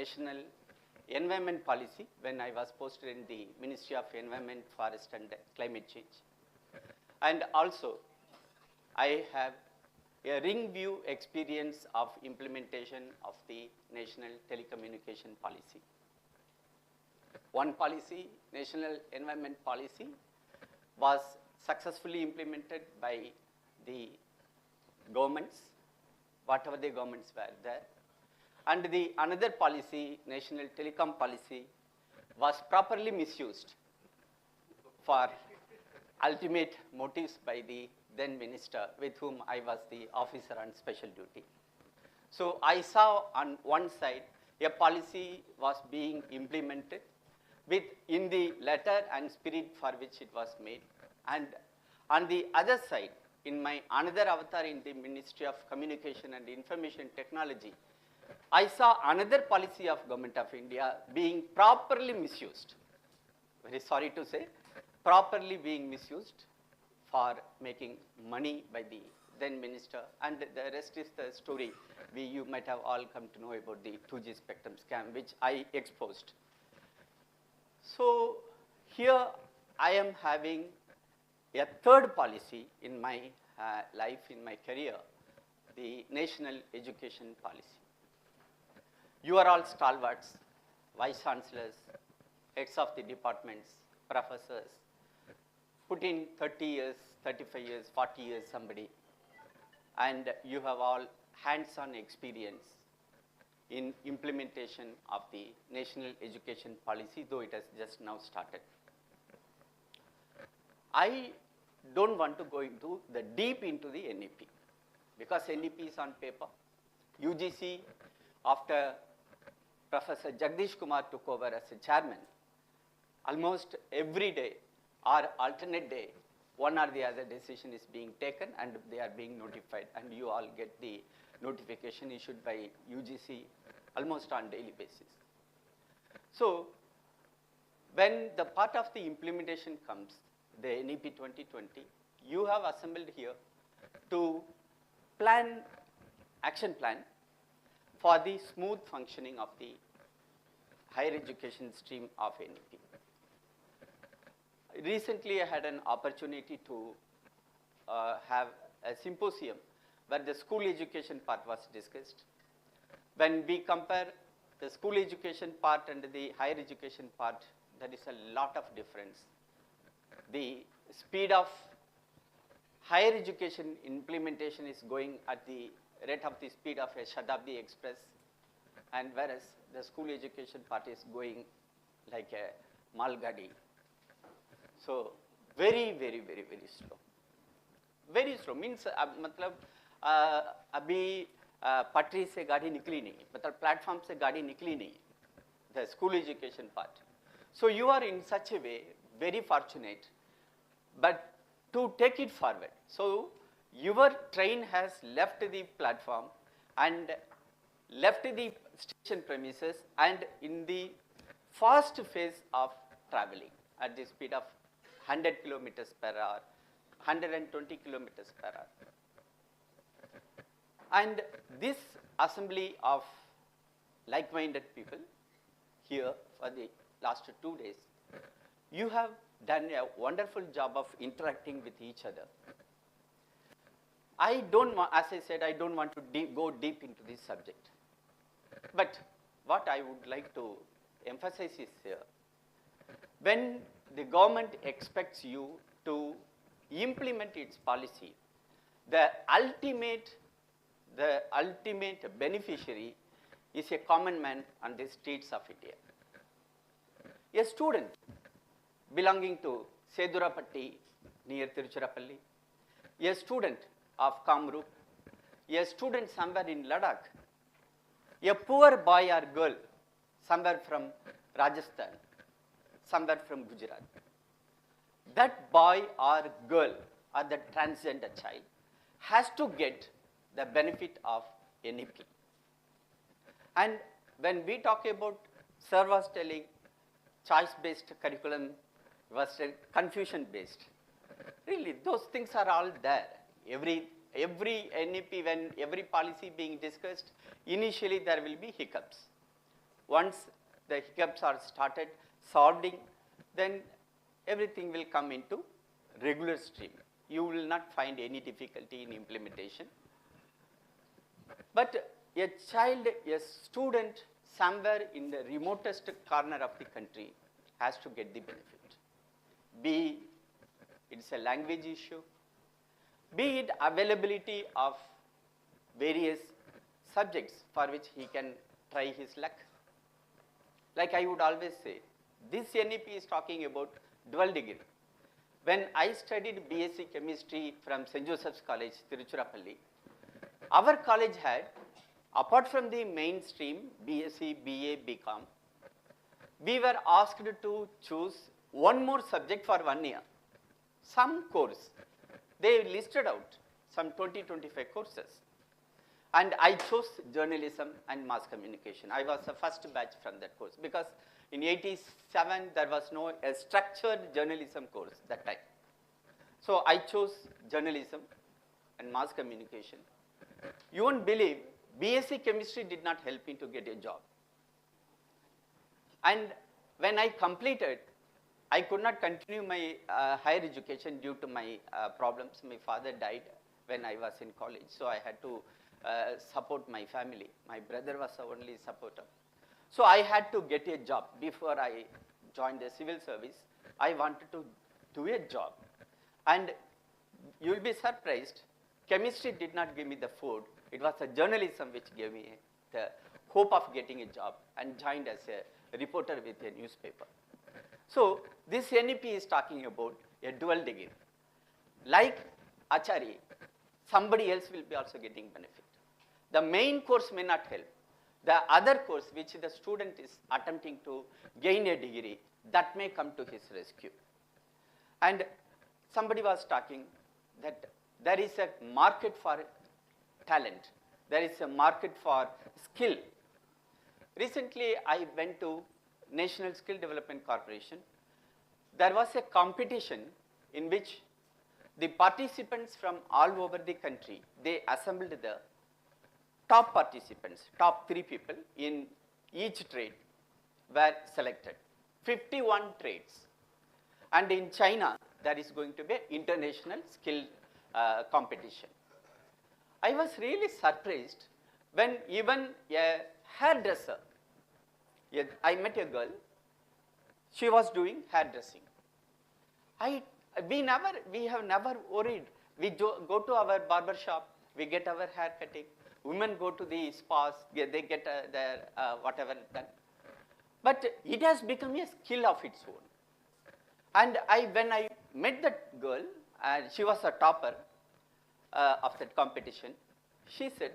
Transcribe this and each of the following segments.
national environment policy when I was posted in the Ministry of Environment, Forest and Climate Change. And also, I have a ring view experience of implementation of the national telecommunication policy. One policy, national environment policy, was successfully implemented by the governments, whatever the governments were there. And the another policy, national telecom policy, was properly misused for ultimate motives by the then minister with whom I was the officer on special duty. So I saw on one side a policy was being implemented with in the letter and spirit for which it was made, and on the other side, in my another avatar in the Ministry of Communication and Information Technology, I saw another policy of Government of India being properly misused. Very sorry to say, properly being misused for making money by the then minister, and the rest is the story. You might have all come to know about the 2G spectrum scam, which I exposed. So here I am having a third policy in my life, in my career, the national education policy. You are all stalwarts, vice chancellors, heads of the departments, professors, put in 30 years, 35 years, 40 years somebody, and you have all hands-on experience in implementation of the national education policy, though it has just now started. I don't want to go into the deep into the NEP, because NEP is on paper. UGC, after Professor Jagdish Kumar took over as a chairman, almost every day or alternate day, one or the other decision is being taken and they are being notified, and you all get the notification issued by UGC almost on daily basis. So when the part of the implementation comes, the NEP 2020, you have assembled here to plan, action plan for the smooth functioning of the higher education stream of NEP. Recently, I had an opportunity to have a symposium where the school education part was discussed. When we compare the school education part and the higher education part, there is a lot of difference. The speed of higher education implementation is going at the rate of the speed of a Shatabdi Express, and whereas the school education part is going like a Malgadi. So very, very, very, very slow. Very slow means मतलब अभी पटरी से गाड़ी निकली नहीं, मतलब platform से गाड़ी निकली नहीं, the school education part. So you are in such a way very fortunate, but to take it forward. So your train has left the platform and left the station premises and in the fast phase of traveling at the speed of 100 kilometers per hour, 120 kilometers per hour. And this assembly of like-minded people here for the last 2 days, you have done a wonderful job of interacting with each other. I don't want, as I said, I don't want to go deep into this subject. But what I would like to emphasize is here, when the government expects you to implement its policy, the ultimate beneficiary is a common man on the streets of India. A student belonging to Sedurapatti near Tiruchirappalli, a student of Kamrup, a student somewhere in Ladakh, a poor boy or girl somewhere from Rajasthan, somewhere from Gujarat. That boy or girl or the transgender child has to get the benefit of NEP. And when we talk about Sir was telling choice-based curriculum versus confusion-based, really those things are all there. Every NEP, when every policy being discussed, initially there will be hiccups. once the hiccups are started solving, then everything will come into regular stream. You will not find any difficulty in implementation. But a child, a student somewhere in the remotest corner of the country has to get the benefit. Be it's a language issue, be it availability of various subjects for which he can try his luck. Like I would always say, this NEP is talking about dual degree. When I studied BSc Chemistry from St. Joseph's College, Tiruchirappalli, our college had, apart from the mainstream BSc, BA, BCom, we were asked to choose one more subject for 1 year. Some course, they listed out some 20-25 courses. And I chose journalism and mass communication. I was the first batch from that course because in 87 there was no structured journalism course that time. So I chose journalism and mass communication. You won't believe, BSc Chemistry did not help me to get a job. And when I completed, I could not continue my higher education due to my problems. My father died when I was in college, so I had to support my family. My brother was the only supporter. So I had to get a job. Before I joined the civil service, I wanted to do a job. And you will be surprised, chemistry did not give me the food. It was the journalism which gave me the hope of getting a job and joined as a reporter with a newspaper. So this NEP is talking about a dual degree. Like Achari, somebody else will be also getting benefit. The main course may not help. The other course which the student is attempting to gain a degree, that may come to his rescue. And somebody was talking that there is a market for talent. There is a market for skill. Recently, I went to National Skill Development Corporation. There was a competition in which the participants from all over the country, they assembled the top participants, top 3 people in each trade were selected, 51 trades. And in China, there is going to be international skill competition. I was really surprised when even a hairdresser, I met a girl, she was doing hairdressing. We have never worried. We go to our barber shop, we get our hair cutting. Women go to the spas, they get their whatever done. But it has become a skill of its own. And when I met that girl, she was a topper of that competition. She said,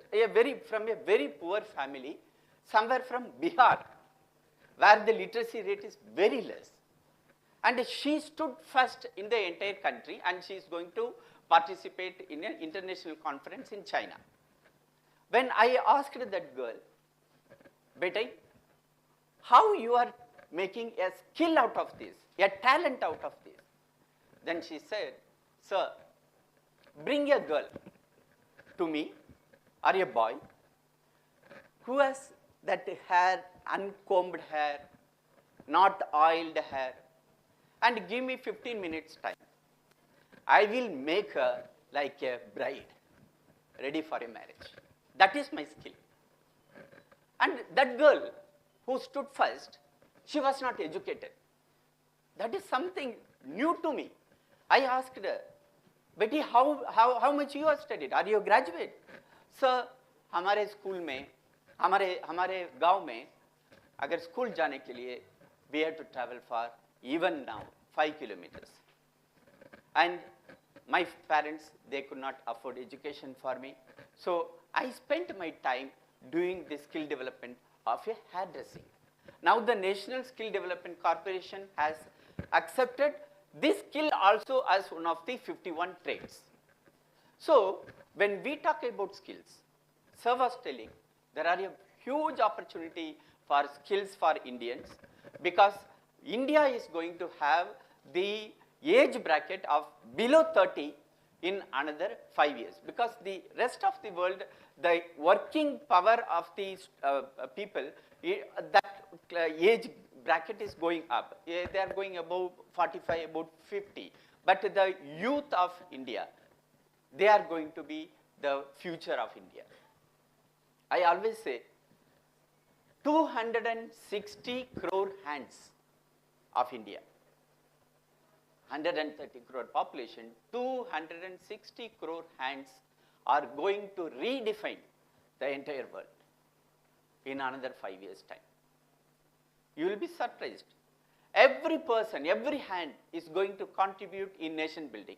from a very poor family, somewhere from Bihar, where the literacy rate is very less. And she stood first in the entire country, and she is going to participate in an international conference in China. When I asked that girl, Beta, how you are making a skill out of this, a talent out of this? Then she said, sir, bring a girl to me, or a boy, who has that hair, uncombed hair, not oiled hair, and give me 15 minutes time. I will make her like a bride, ready for a marriage. That is my skill. And that girl who stood first, she was not educated. That is something new to me. I asked her, Betty, how much you have studied? Are you a graduate? Sir, हमारे school में, हमारे गांव में, अगर school जाने के लिए, we had to travel for even now 5 kilometers. And my parents, they could not afford education for me. So I spent my time doing the skill development of a hairdressing. Now the National Skill Development Corporation has accepted this skill also as one of the 51 trades. So when we talk about skills, Sir was telling there are a huge opportunity for skills for Indians, because India is going to have the age bracket of below 30 in another 5 years, because the rest of the world, the working power of these people, that age bracket is going up. They are going above 45, about 50. But the youth of India, they are going to be the future of India. I always say 260 crore hands of India. 130 crore population, 260 crore hands are going to redefine the entire world in another 5 years' time. You will be surprised. Every person, every hand is going to contribute in nation building.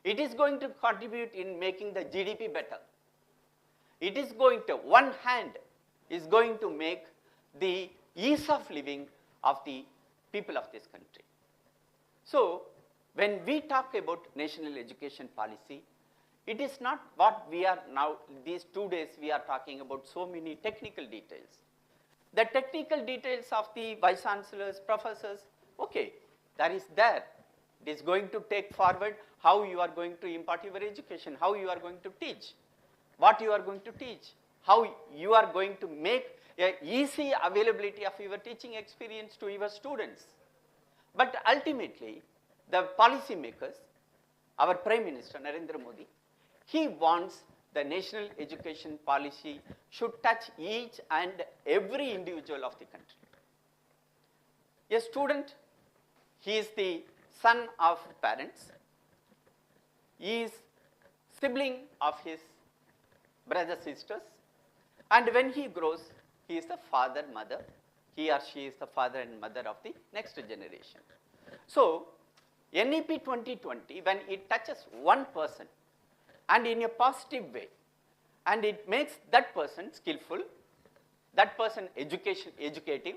It is going to contribute in making the GDP better. It is going to, one hand is going to make the ease of living of the people of this country. So, when we talk about national education policy, it is not what we are now, these 2 days we are talking about so many technical details. The technical details of the vice chancellors, professors, okay, that is there. It is going to take forward how you are going to impart your education, how you are going to teach, what you are going to teach, how you are going to make an easy availability of your teaching experience to your students. But ultimately, the policy makers, our Prime Minister Narendra Modi, he wants the national education policy should touch each and every individual of the country. A student, he is the son of parents, he is sibling of his brothers, sisters, and when he grows, he is the father, mother, he or she is the father and mother of the next generation. So, NEP 2020, when it touches one person and in a positive way, and it makes that person skillful, that person educative,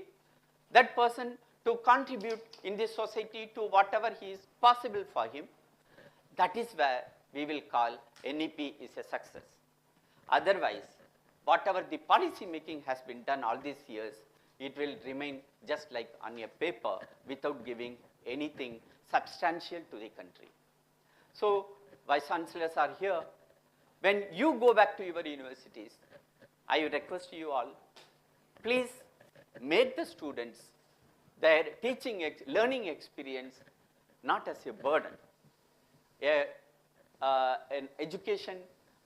that person to contribute in the society to whatever he is possible for him, that is where we will call NEP is a success. Otherwise, whatever the policy making has been done all these years, it will remain just like on a paper without giving anything substantial to the country. So, vice chancellors are here. When you go back to your universities, I would request you all, please make the students their teaching, learning experience not as a burden, an education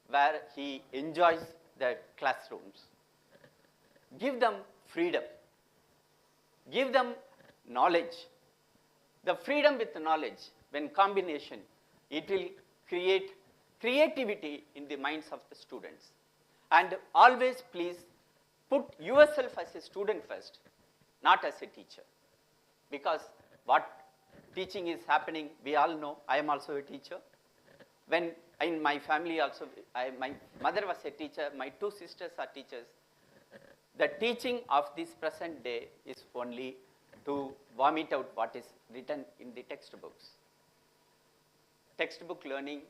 where he enjoys the classrooms. Give them freedom. Give them knowledge. The freedom with knowledge, when combination, it will create creativity in the minds of the students. And always please put yourself as a student first, not as a teacher. Because what teaching is happening, we all know, I am also a teacher. When in my family also, my mother was a teacher, my two sisters are teachers. The teaching of this present day is only to vomit out what is written in the textbooks. Textbook learning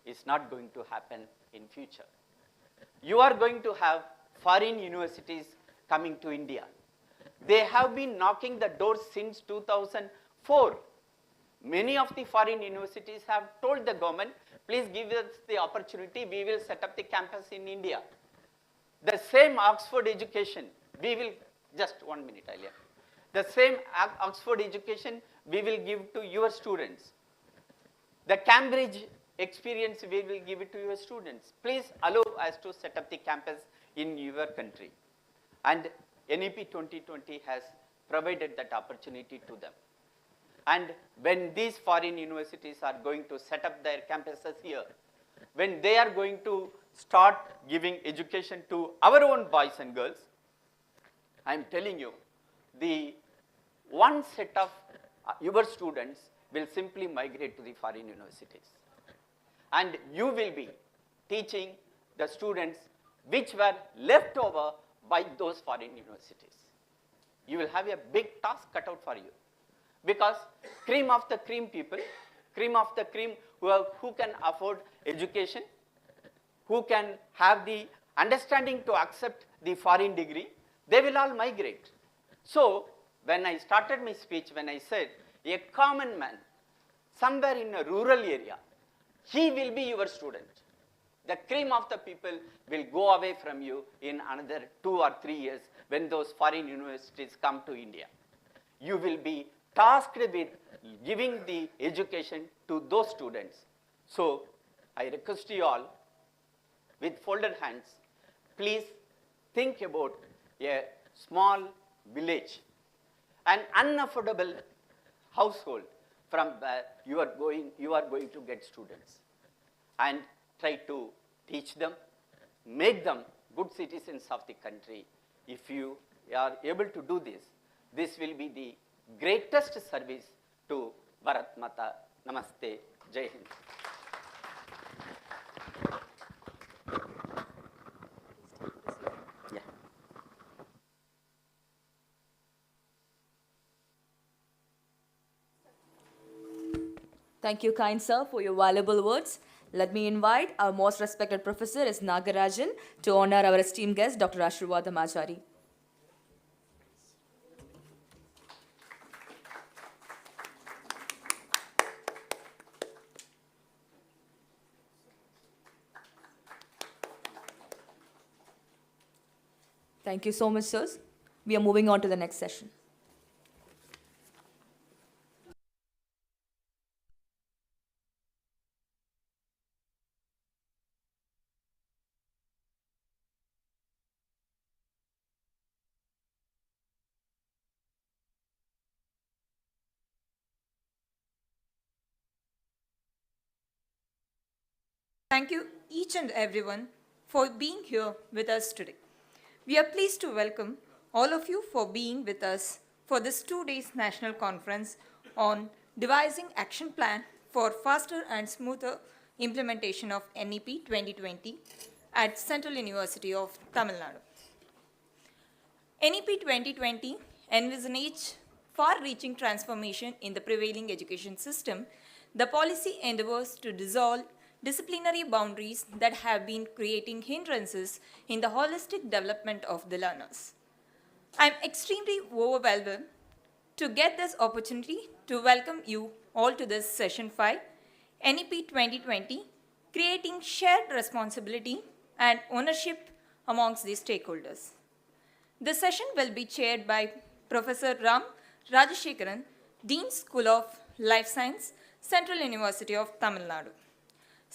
is not going to happen in future. You are going to have foreign universities coming to India. They have been knocking the doors since 2004. Many of the foreign universities have told the government, please give us the opportunity, we will set up the campus in India. The same Oxford education, we will, just 1 minute earlier. The same Oxford education we will give to your students. The Cambridge experience we will give it to your students. Please allow us to set up the campus in your country. And NEP 2020 has provided that opportunity to them. And when these foreign universities are going to set up their campuses here, when they are going to start giving education to our own boys and girls, I am telling you, the one set of your students will simply migrate to the foreign universities. And you will be teaching the students which were left over by those foreign universities. You will have a big task cut out for you. Because cream of the cream people, cream of the cream who can afford education, who can have the understanding to accept the foreign degree, they will all migrate. So, when I started my speech, when I said, a common man, somewhere in a rural area, he will be your student. The cream of the people will go away from you in another 2 or 3 years when those foreign universities come to India. You will be tasked with giving the education to those students. So I request you all, with folded hands, please think about a small village, an unaffordable household from where you are going to get students, and try to teach them, make them good citizens of the country. If you are able to do this, this will be the greatest service to Bharat Mata. Namaste. Jai Hind. Yeah. Thank you, kind sir, for your valuable words. Let me invite our most respected professor is Nagarajan to honor our esteemed guest, Dr. Ashwarvadam Achari. Thank you so much, sirs. We are moving on to the next session. Thank you each and everyone for being here with us today. We are pleased to welcome all of you for being with us for this 2 days national conference on devising action plan for faster and smoother implementation of NEP 2020 at Central University of Tamil Nadu. NEP 2020 envisages far-reaching transformation in the prevailing education system. The policy endeavors to dissolve disciplinary boundaries that have been creating hindrances in the holistic development of the learners. I am extremely overwhelmed to get this opportunity to welcome you all to this session 5, NEP 2020, creating shared responsibility and ownership amongst the stakeholders. The session will be chaired by Professor Ram Rajashekaran, Dean School of Life Science, Central University of Tamil Nadu.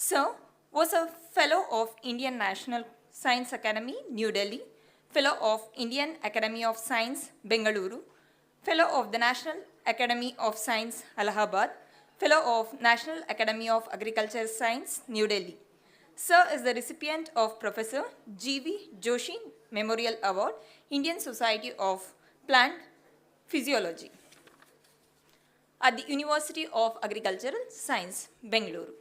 Sir was a Fellow of Indian National Science Academy, New Delhi, Fellow of Indian Academy of Science, Bengaluru, Fellow of the National Academy of Science, Allahabad, Fellow of National Academy of Agricultural Science, New Delhi. Sir is the recipient of Professor G.V. Joshi Memorial Award, Indian Society of Plant Physiology at the University of Agricultural Science, Bengaluru.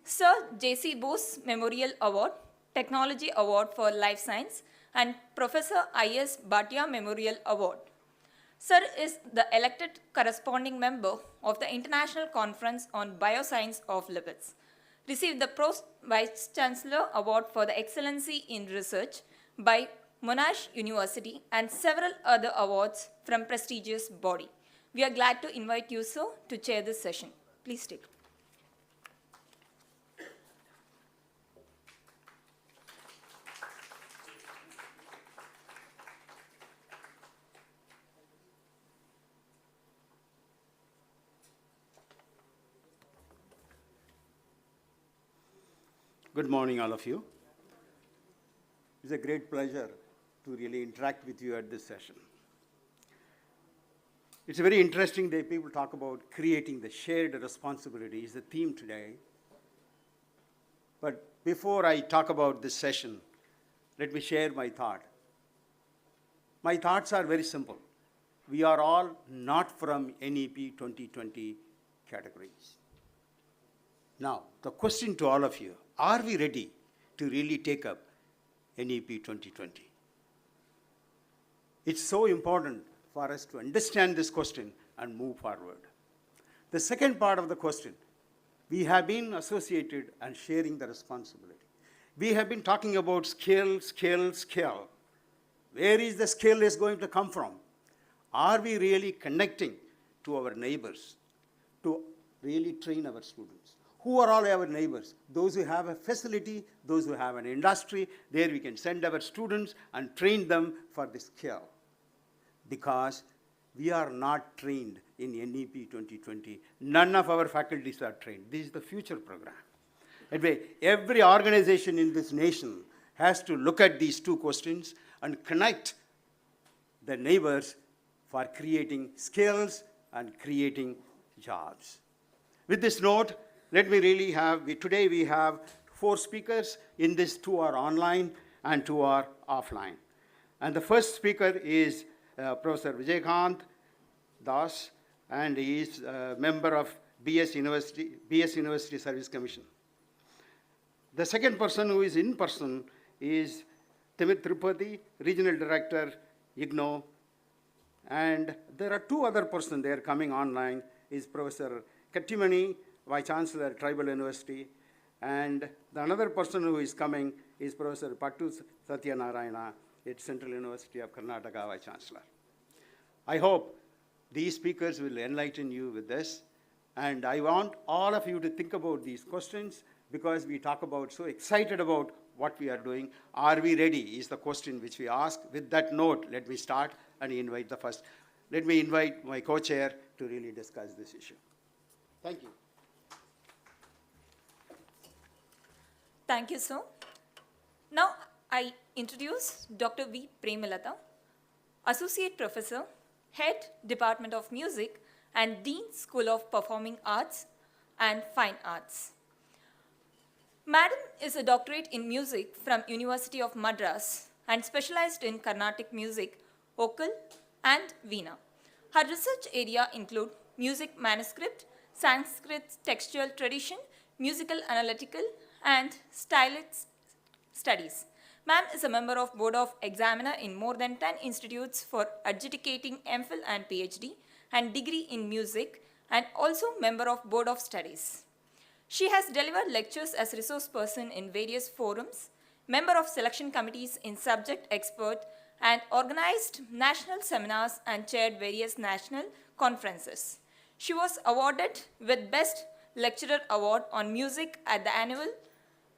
Sir J.C. Bose Memorial Award, Technology Award for Life Science, and Professor I.S. Bhatta Memorial Award. Sir is the elected corresponding member of the International Conference on Bioscience of Lipids. Received the Post Vice Chancellor Award for the Excellency in Research by Monash University and several other awards from prestigious body. We are glad to invite you, sir, to chair this session. Please take. Good morning, all of you. It's a great pleasure to really interact with you at this session. It's a very interesting day. People talk about creating the shared responsibility is the theme today. But before I talk about this session, let me share my thought. My thoughts are very simple. We are all not from NEP 2020 categories. Now, the question to all of you, are we ready to really take up NEP 2020? It's so important for us to understand this question and move forward. The second part of the question, we have been associated and sharing the responsibility. We have been talking about skill. Where is the skill is going to come from? Are we really connecting to our neighbors to really train our students? Who are all our neighbors? Those who have a facility, those who have an industry, there we can send our students and train them for the skill. Because we are not trained in NEP 2020. None of our faculties are trained. This is the future program. Anyway, every organization in this nation has to look at these two questions and connect the neighbors for creating skills and creating jobs. With this note, let me really today we have 4 speakers. In this, 2 are online and 2 are offline. And the first speaker is Professor Vijayakant Das, and he is a member of BS University Service Commission. The second person who is in person is Timit Tirupati, Regional Director, IGNO. And there are 2 other persons there coming online, is Professor Kattimani, Vice Chancellor, Tribal University. And the another person who is coming is Professor Satya Narayana at Central University of Karnataka, Vice Chancellor. I hope these speakers will enlighten you with this. And I want all of you to think about these questions, because we talk about, so excited about what we are doing. Are we ready is the question which we ask. With that note, let me start and invite the first. Let me invite my co-chair to really discuss this issue. Thank you. Thank you, sir. Now, I introduce Dr. V. Premalata, Associate Professor, Head, Department of Music, and Dean, School of Performing Arts and Fine Arts. Madam is a doctorate in music from University of Madras and specialized in Carnatic music, vocal, and Veena. Her research area include music manuscript, Sanskrit textual tradition, musical analytical, and stylist studies. Ma'am is a member of Board of Examiner in more than 10 institutes for adjudicating MPhil and PhD and degree in music, and also member of Board of Studies. She has delivered lectures as resource person in various forums, member of selection committees in subject expert, and organized national seminars and chaired various national conferences. She was awarded with Best Lecturer Award on Music at the annual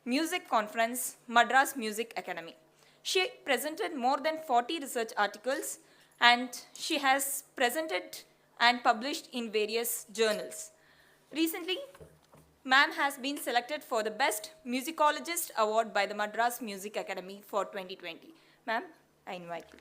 Music Conference, Madras Music Academy. She presented more than 40 research articles, and she has presented and published in various journals. Recently, Ma'am has been selected for the Best Musicologist Award by the Madras Music Academy for 2020. Ma'am, I invite you.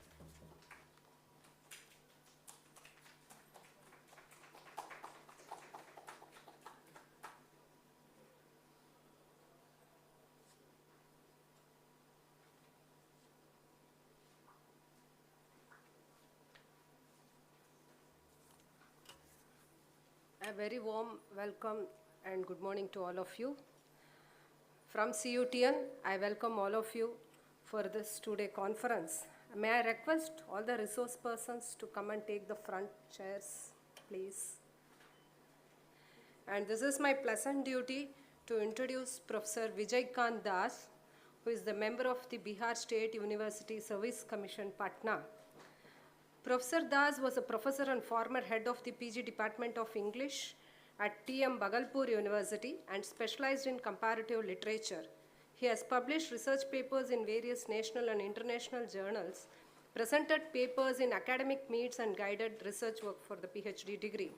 A very warm welcome and good morning to all of you. From CUTN, I welcome all of you for this two-day conference. May I request all the resource persons to come and take the front chairs, please. And this is my pleasant duty to introduce Professor Vijayakant Das, who is the member of the Bihar State University Service Commission, Patna. Professor Das was a professor and former head of the PG Department of English at T.M. Bhagalpur University and specialized in comparative literature. He has published research papers in various national and international journals, presented papers in academic meets, and guided research work for the PhD degree.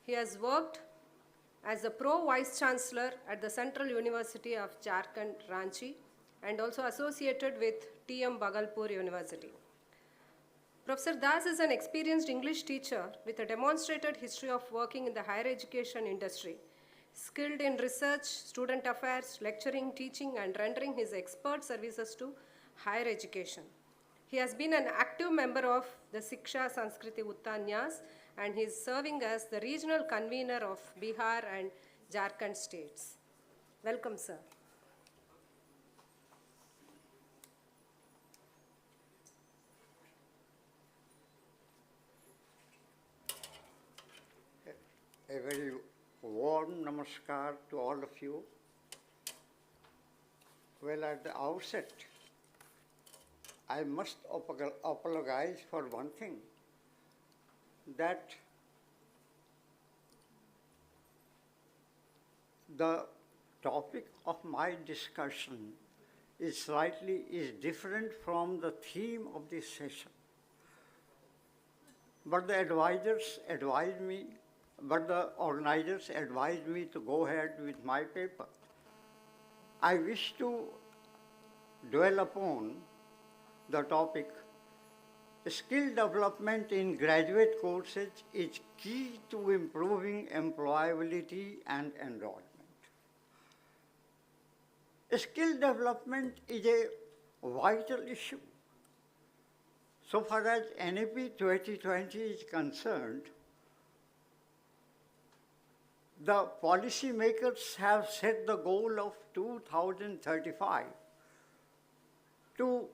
He has worked as a Pro-Vice Chancellor at the Central University of Jharkhand, Ranchi, and also associated with T.M. Bhagalpur University. Professor Das is an experienced English teacher with a demonstrated history of working in the higher education industry, skilled in research, student affairs, lecturing, teaching, and rendering his expert services to higher education. He has been an active member of the Siksha Sanskriti Uttanyas, and he is serving as the regional convener of Bihar and Jharkhand states. Welcome, sir. A very warm namaskar to all of you. Well, at the outset, I must apologize for one thing, that the topic of my discussion is different from the theme of this session. But the organizers advised me to go ahead with my paper. I wish to dwell upon the topic, skill development in graduate courses is key to improving employability and enrollment. Skill development is a vital issue. So far as NEP 2020 is concerned, the policymakers have set the goal of 2035 to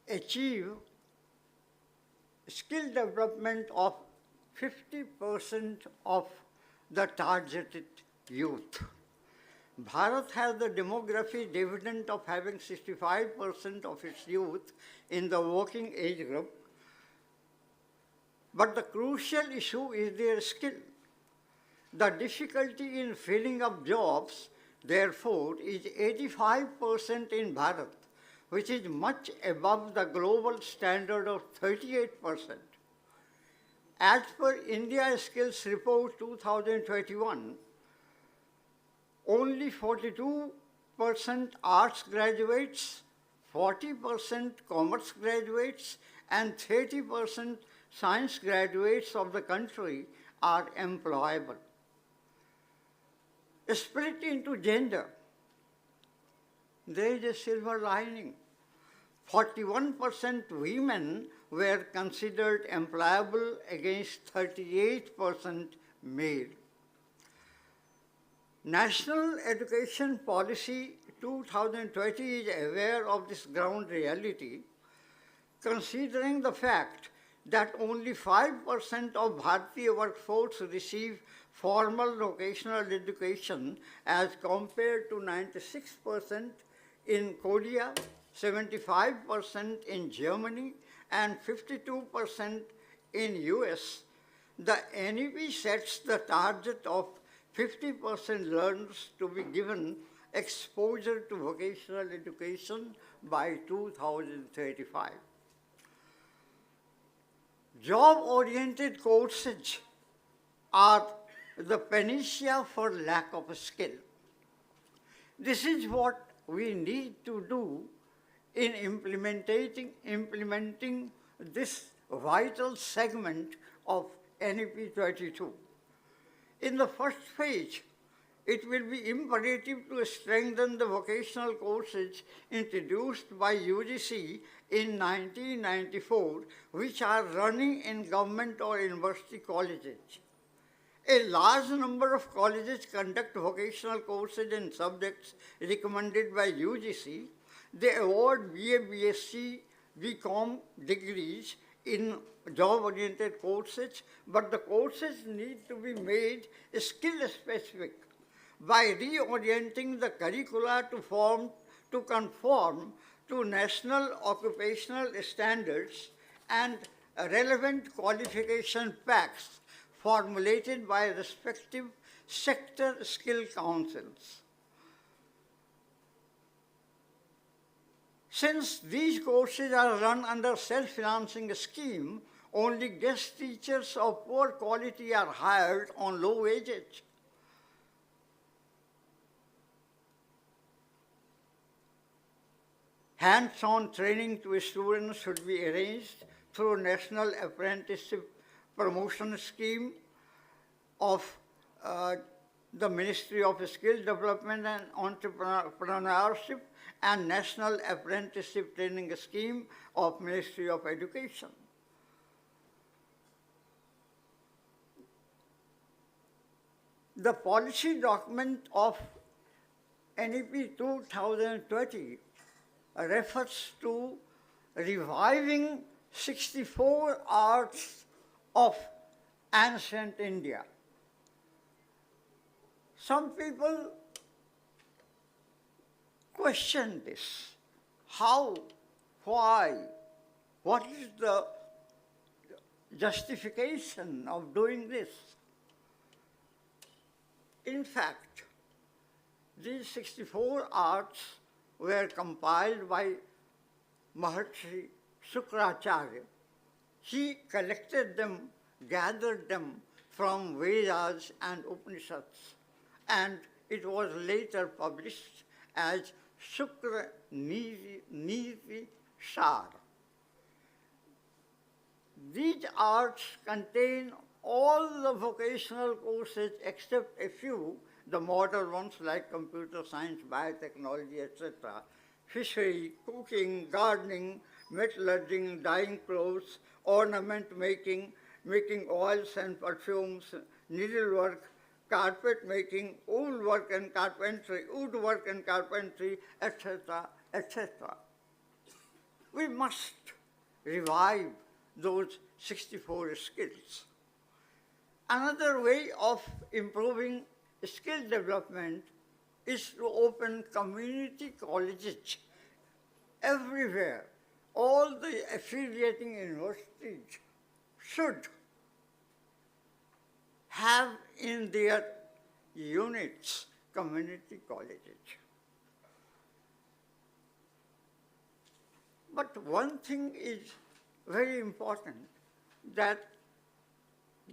achieve skill development of 50% of the targeted youth. Bharat has the demographic dividend of having 65% of its youth in the working age group, but the crucial issue is their skill. The difficulty in filling up jobs, therefore, is 85% in Bharat, which is much above the global standard of 38%. As per India Skills Report 2021, only 42% arts graduates, 40% commerce graduates, and 30% science graduates of the country are employable. Split into gender, there is a silver lining. 41% women were considered employable against 38% male. National Education Policy 2020 is aware of this ground reality, considering the fact that only 5% of Bharatiya workforce receive formal vocational education as compared to 96% in Korea, 75% in Germany, and 52% in US. The NEP sets the target of 50% learners to be given exposure to vocational education by 2035. Job-oriented courses are the panacea for lack of a skill. This is what we need to do in implementing this vital segment of NEP 22. In the first phase, it will be imperative to strengthen the vocational courses introduced by UGC in 1994, which are running in government or university colleges. A large number of colleges conduct vocational courses in subjects recommended by UGC. They award BA, BSc, BCom degrees in job-oriented courses, but the courses need to be made skill-specific by reorienting the curricula to conform to national occupational standards and relevant qualification packs formulated by respective sector skill councils. Since these courses are run under self-financing scheme, only guest teachers of poor quality are hired on low wages. Hands-on training to students should be arranged through National Apprenticeship Promotion Scheme of the Ministry of Skill Development and Entrepreneurship and National Apprenticeship Training Scheme of Ministry of Education. The policy document of NEP 2020 refers to reviving 64 arts of ancient India. Some people question this. How? Why? What is the justification of doing this? In fact, these 64 arts were compiled by Maharshi Shukracharya. He collected them, gathered them from Vedas and Upanishads, and it was later published as Shukra Niti Sar. These arts contain all the vocational courses except a few, the modern ones like computer science, biotechnology, etc., fishery, cooking, gardening, metallurgy, dyeing clothes, ornament making, making oils and perfumes, needlework, carpet making, woodwork and carpentry, etc., etc. We must revive those 64 skills. Another way of improving skill development is to open community colleges everywhere. All the affiliating universities should have in their units community colleges. But one thing is very important, that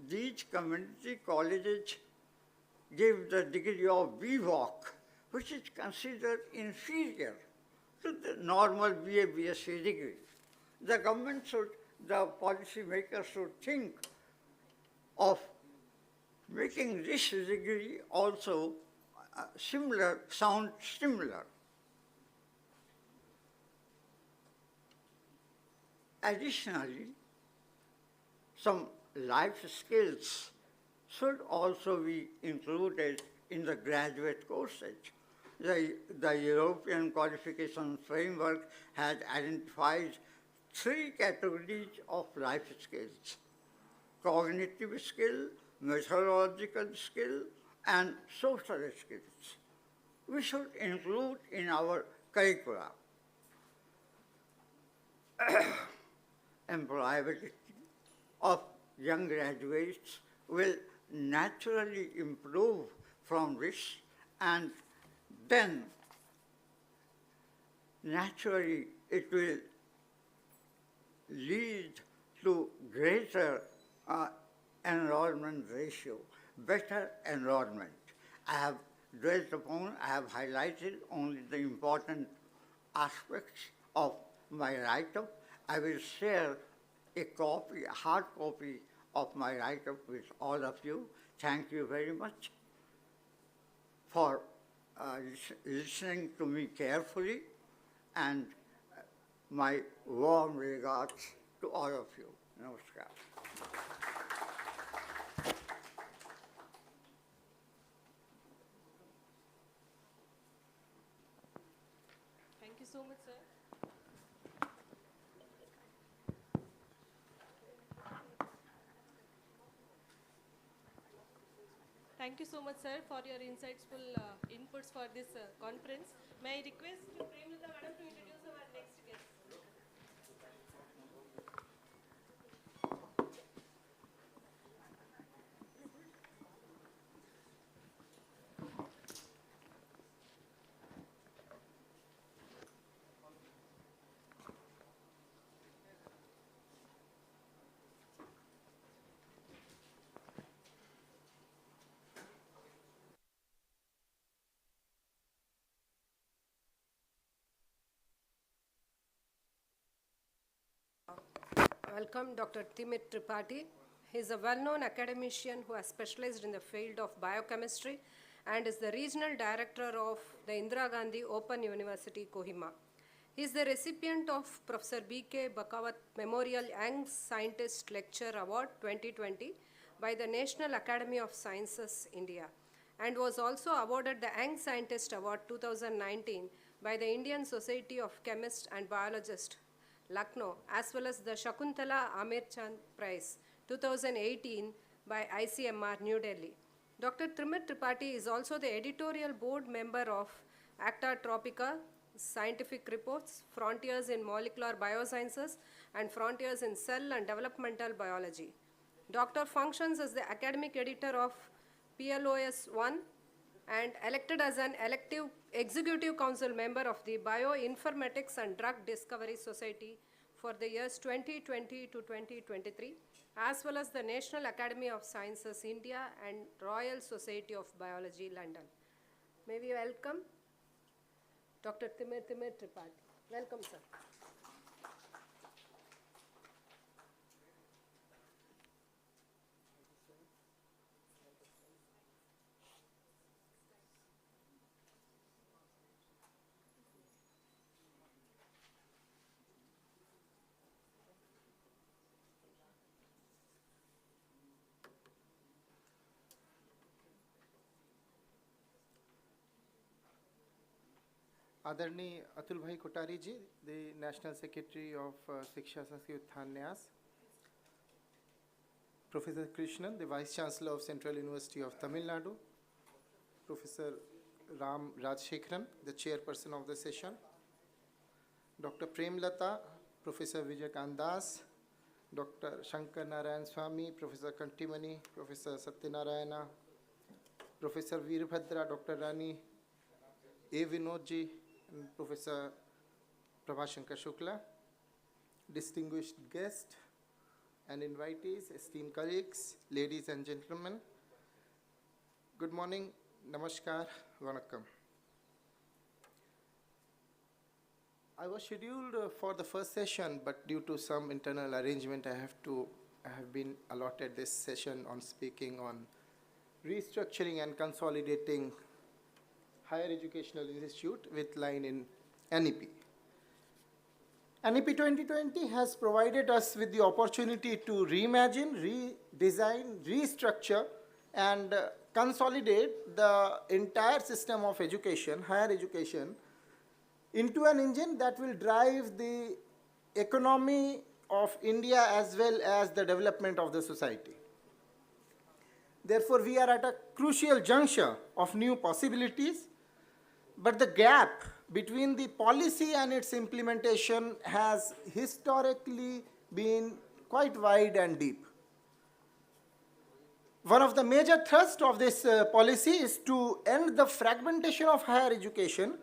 these community colleges give the degree of BVoc, which is considered inferior to the normal BA, BSc degree. The government should, the policy makers should think of making this degree also similar. Additionally, some life skills should also be included in the graduate courses. The European Qualification Framework has identified 3 categories of life skills: cognitive skill, methodological skill, and social skills. We should include in our curricula. Employability of young graduates will naturally improve from this, and then naturally it will lead to greater enrollment ratio, better enrollment. I have dwelt upon, I have highlighted only the important aspects of my write-up. I will share a copy, a hard copy of my write-up with all of you. Thank you very much for listening to me carefully, and my warm regards to all of you. Namaskar. Thank you so much, sir. Thank you so much, sir, for your insightful inputs for this conference. May I request Premlata Madam to introduce our next guest. Welcome Dr. Timit Tripathi. He is a well-known academician who has specialized in the field of biochemistry and is the regional director of the Indira Gandhi Open University, Kohima. He is the recipient of Professor B.K. Bakawat Memorial Young Scientist Lecture Award 2020 by the National Academy of Sciences, India, and was also awarded the Young Scientist Award 2019 by the Indian Society of Chemists and Biologists, Lucknow, as well as the Shakuntala Amirchand Prize 2018 by ICMR, New Delhi. Dr. Timit Tripathi is also the editorial board member of Acta Tropica, Scientific Reports, Frontiers in Molecular Biosciences, and Frontiers in Cell and Developmental Biology. Doctor functions as the academic editor of PLOS 1, and elected as an elective executive council member of the Bioinformatics and Drug Discovery Society for the years 2020 to 2023, as well as the National Academy of Sciences, India and Royal Society of Biology, London. May we welcome Dr. Timur Tripathi. Welcome, sir. आदरणीय अतुल भाई कोठारी जी, the National Secretary of Shiksha Sanskrit Utthhan Nyas, Professor Krishnan, the Vice Chancellor of Central University of Tamil Nadu, Professor Ram Rajshekharan, the Chairperson of the session, Dr. Premlata, Professor Vijay Das, Dr. Shankar Narayan Swami, Professor Kantimani, Professor Satya Narayana, Professor Veerbhadra, Dr. Rani A. Vinodji, and Professor Prabhashankar Shukla, distinguished guests and invitees, esteemed colleagues, ladies and gentlemen, good morning, namaskar, vanakkam. I was scheduled for the first session, but due to some internal arrangement, I have been allotted this session on speaking on restructuring and consolidating higher educational institute with line in NEP. NEP 2020 has provided us with the opportunity to reimagine, redesign, restructure, and consolidate the entire system of education, higher education, into an engine that will drive the economy of India as well as the development of the society. Therefore, we are at a crucial juncture of new possibilities, but the gap between the policy and its implementation has historically been quite wide and deep. One of the major thrusts of this policy is to end the fragmentation of higher education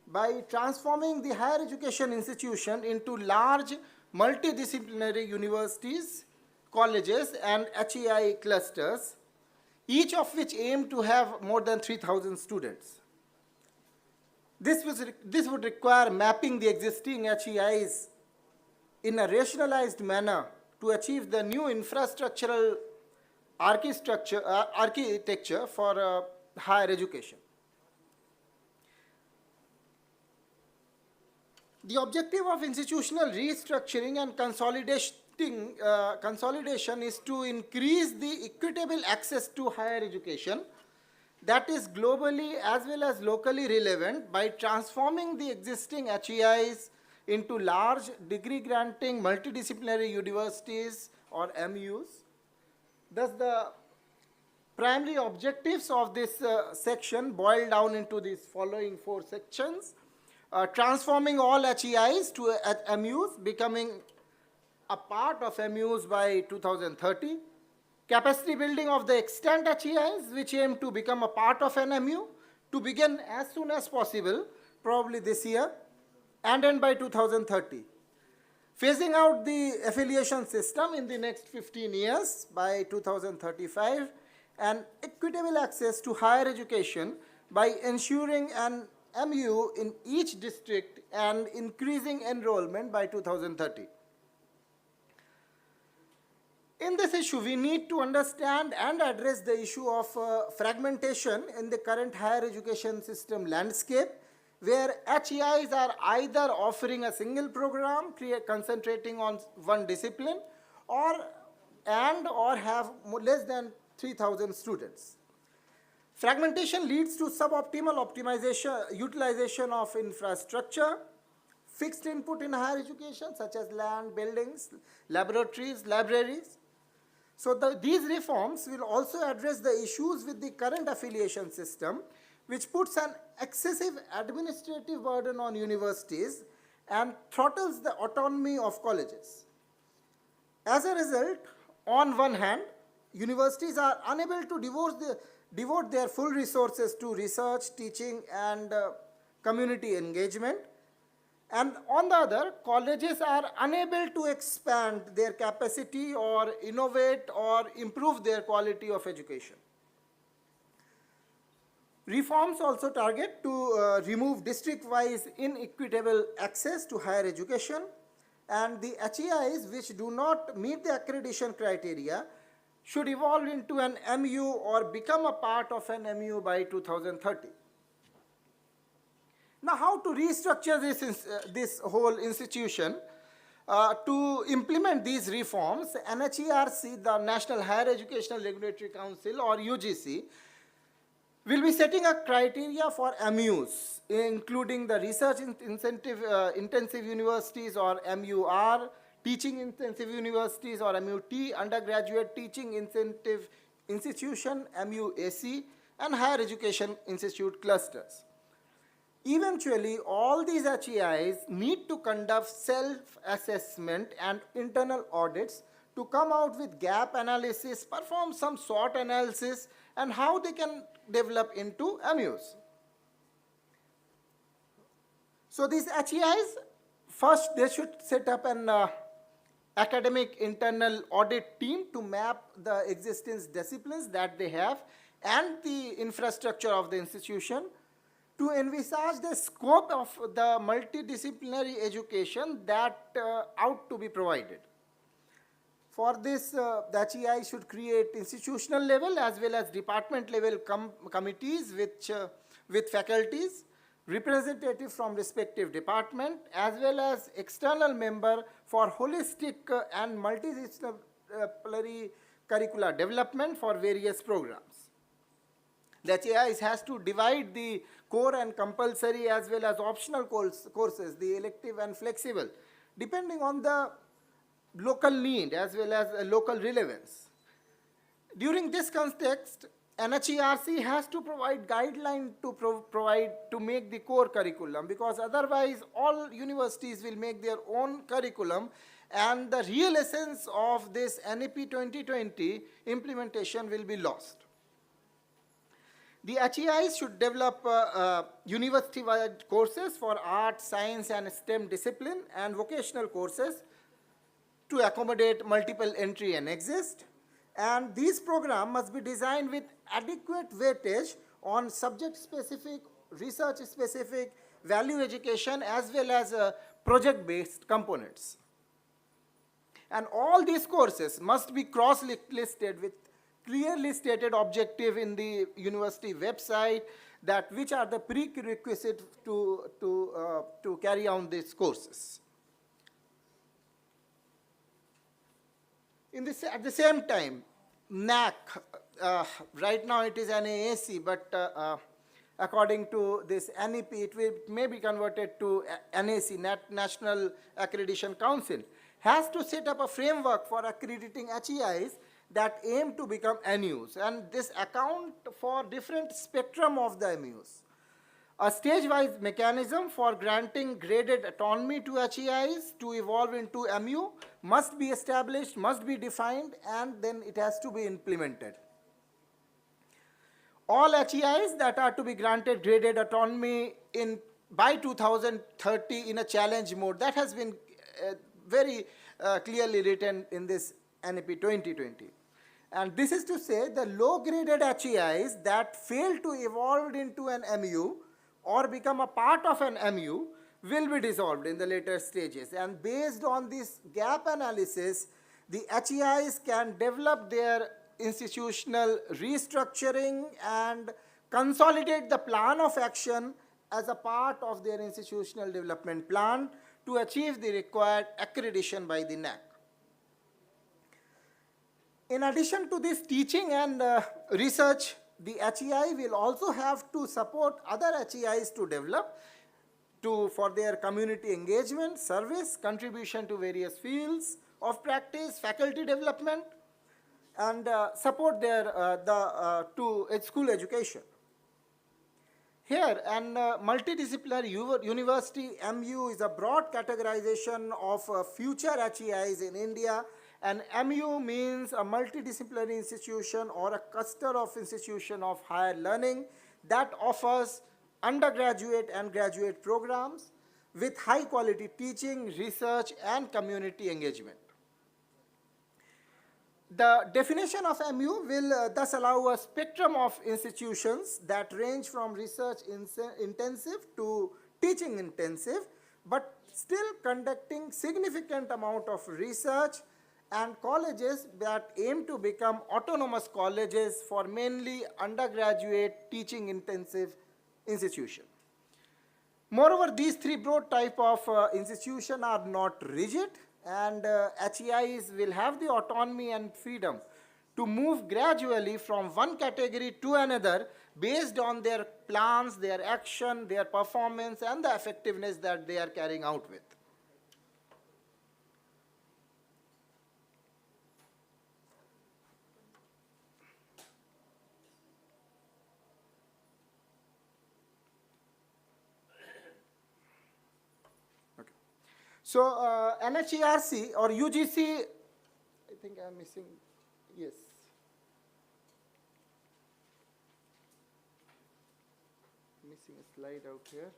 by transforming the higher education institution into large multidisciplinary universities, colleges, and HEI clusters, each of which aim to have more than 3,000 students. This would require mapping the existing HEIs in a rationalized manner to achieve the new infrastructural architecture for higher education. The objective of institutional restructuring and consolidation is to increase the equitable access to higher education that is globally as well as locally relevant by transforming the existing HEIs into large degree-granting multidisciplinary universities or MUs. Thus, the primary objectives of this section boil down into these following 4 sections. Transforming all HEIs to MUs, becoming a part of MUs by 2030. Capacity building of the extant HEIs, which aim to become a part of an MU, to begin as soon as possible, probably this year, and end by 2030. Phasing out the affiliation system in the next 15 years by 2035, and equitable access to higher education by ensuring an MU in each district and increasing enrollment by 2030. In this issue, we need to understand and address the issue of fragmentation in the current higher education system landscape, where HEIs are either offering a single program, concentrating on one discipline, or have less than 3,000 students. Fragmentation leads to suboptimal utilization of infrastructure, fixed input in higher education, such as land, buildings, laboratories, libraries. So these reforms will also address the issues with the current affiliation system, which puts an excessive administrative burden on universities and throttles the autonomy of colleges. As a result, on one hand, universities are unable to devote their full resources to research, teaching, and community engagement. And on the other, colleges are unable to expand their capacity or innovate or improve their quality of education. Reforms also target to remove district-wise inequitable access to higher education, and the HEIs which do not meet the accreditation criteria should evolve into an MU or become a part of an MU by 2030. Now, how to restructure this whole institution? To implement these reforms, NHERC, the National Higher Educational Regulatory Council, or UGC, will be setting a criteria for MUs, including the research intensive universities, or MUR, teaching intensive universities, or MUT, undergraduate teaching incentive institution, MUAC, and higher education institute clusters. Eventually, all these HEIs need to conduct self-assessment and internal audits to come out with gap analysis, perform some SWOT analysis, and how they can develop into MUs. So these HEIs, first they should set up an academic internal audit team to map the existing disciplines that they have and the infrastructure of the institution, to envisage the scope of the multidisciplinary education that ought to be provided. For this, the HEI should create institutional level as well as department level committees with faculties, representative from respective department, as well as external member for holistic and multidisciplinary curricular development for various programs. The HEI has to divide the core and compulsory as well as optional courses, the elective and flexible, depending on the local need as well as local relevance. During this context, NHERC has to provide guidelines to make the core curriculum, because otherwise all universities will make their own curriculum and the real essence of this NEP 2020 implementation will be lost. The HEIs should develop university-wide courses for art, science, and STEM discipline, and vocational courses to accommodate multiple entry and exist. And these programs must be designed with adequate weightage on subject-specific, research-specific, value education, as well as project-based components. And all these courses must be cross-listed with clearly stated objective in the university website, that which are the prerequisites to carry on these courses. At the same time, NAC, right now it is NAAC, but according to this NEP, it may be converted to NAC, National Accreditation Council, has to set up a framework for accrediting HEIs that aim to become NUs, and this account for different spectrum of the MUs. A stage-wise mechanism for granting graded autonomy to HEIs to evolve into MU must be established, must be defined, and then it has to be implemented. All HEIs that are to be granted graded autonomy by 2030 in a challenge mode, that has been very clearly written in this NEP 2020. And this is to say the low-graded HEIs that fail to evolve into an MU or become a part of an MU will be dissolved in the later stages. And based on this gap analysis, the HEIs can develop their institutional restructuring and consolidate the plan of action as a part of their institutional development plan to achieve the required accreditation by the NAC. In addition to this teaching and research, the HEI will also have to support other HEIs to develop for their community engagement, service, contribution to various fields of practice, faculty development, and support their school education. Here, an multidisciplinary university MU is a broad categorization of future HEIs in India, An MU means a multidisciplinary institution or a cluster of institution of higher learning that offers undergraduate and graduate programs with high quality teaching, research, and community engagement. The definition of MU will thus allow a spectrum of institutions that range from research intensive to teaching intensive, but still conducting significant amount of research, and colleges that aim to become autonomous colleges for mainly undergraduate teaching intensive institution. Moreover, these three broad type of institution are not rigid, and HEIs will have the autonomy and freedom to move gradually from one category to another based on their plans, their action, their performance, and the effectiveness that they are carrying out with. So NHERC or UGC, I think I'm missing, yes. Missing a slide out here.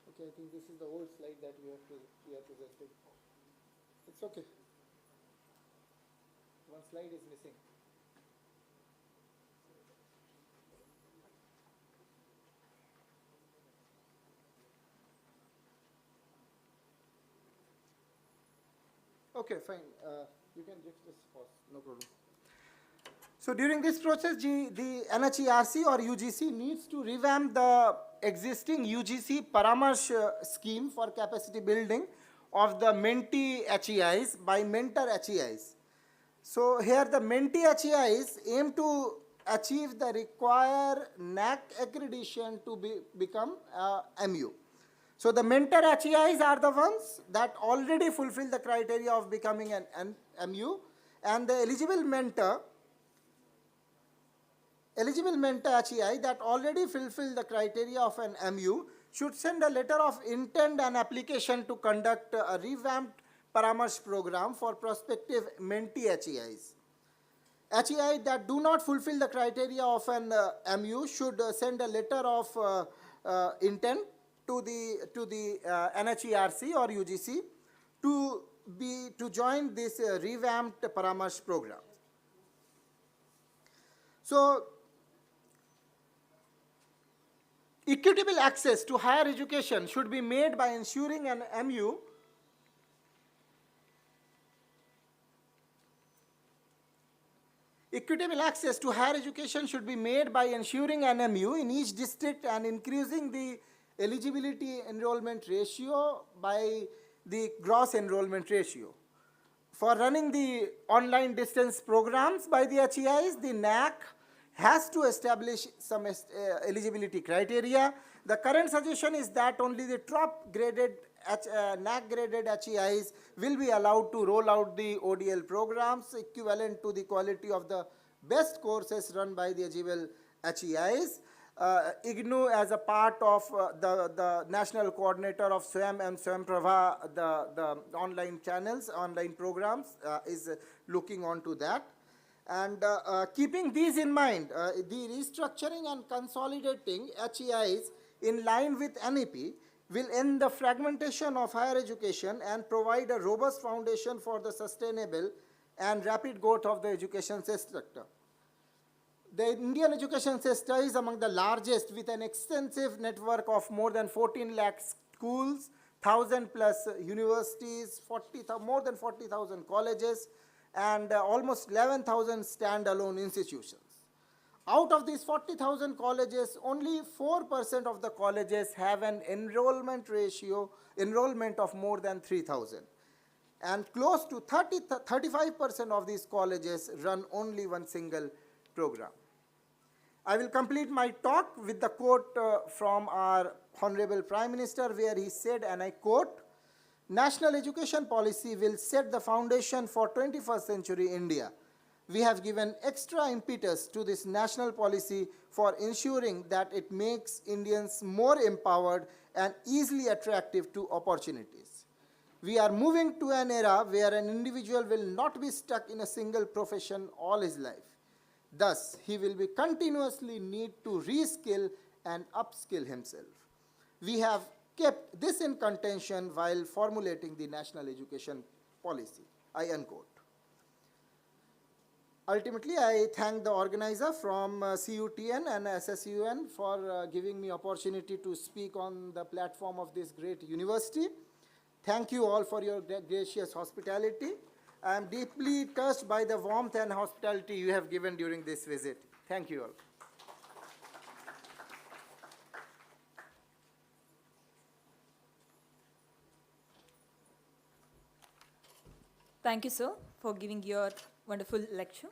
Okay, I think this is the old slide that we are presenting. It's okay. One slide is missing. Okay, fine. You can just pause. No problem. So during this process, the NHERC or UGC needs to revamp the existing UGC Paramarsh scheme for capacity building of the mentee HEIs by mentor HEIs. So here the mentee HEIs aim to achieve the required NAC accreditation to become MU. So the mentor HEIs are the ones that already fulfill the criteria of becoming an MU, and the eligible mentor HEI that already fulfill the criteria of an MU should send a letter of intent and application to conduct a revamped Paramarsh program for prospective mentee HEIs. HEI that do not fulfill the criteria of an MU should send a letter of intent to the NHERC or UGC to join this revamped Paramarsh program. So, equitable access to higher education should be made by ensuring an MU Equitable access to higher education should be made by ensuring an MU in each district and increasing the eligibility enrollment ratio by the gross enrollment ratio. For running the online distance programs by the HEIs, the NAC has to establish some eligibility criteria. The current suggestion is that only the top graded NAC graded HEIs will be allowed to roll out the ODL programs equivalent to the quality of the best courses run by the eligible HEIs. IGNU, as a part of the national coordinator of SWAYAM and SWAYAM Prabha, the online channels, online programs, is looking on to that. And keeping these in mind, the restructuring and consolidating HEIs in line with NEP will end the fragmentation of higher education and provide a robust foundation for the sustainable and rapid growth of the education sector. The Indian education sector is among the largest, with an extensive network of more than 14 lakh schools, 1,000 plus universities, more than 40,000 colleges, and almost 11,000 standalone institutions. Out of these 40,000 colleges, only 4% of the colleges have an enrollment of more than 3,000. And close to 35% of these colleges run only one single program. I will complete my talk with the quote from our Honorable Prime Minister, where he said, and I quote, "National education policy will set the foundation for 21st century India. we have given extra impetus to this national policy for ensuring that it makes Indians more empowered and easily attractive to opportunities. We are moving to an era where an individual will not be stuck in a single profession all his life. Thus, he will be continuously need to reskill and upskill himself. We have kept this in contention while formulating the national education policy. I unquote. Ultimately, I thank the organizer from CUTN and SSUN for giving me opportunity to speak on the platform of this great university. Thank you all for your gracious hospitality. I am deeply touched by the warmth and hospitality you have given during this visit. Thank you all. Thank you, sir, for giving your wonderful lecture.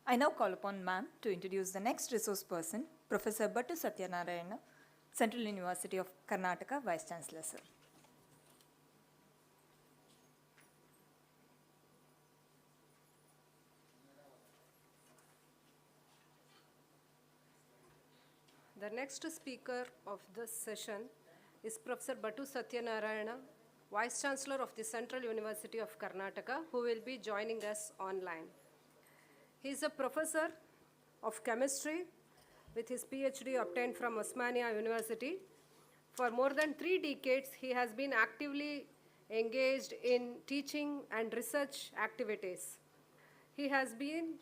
I now call upon ma'am to introduce the next resource person, Professor Bhatta Satya Narayana, Central University of Karnataka, Vice Chancellor, sir. The next speaker of this session is Professor Bhatta Satya Narayana, Vice Chancellor of the Central University of Karnataka, who will be joining us online. He is a professor of chemistry with his PhD obtained from Osmania University. For more than 3 decades, he has been actively engaged in teaching and research activities. He has been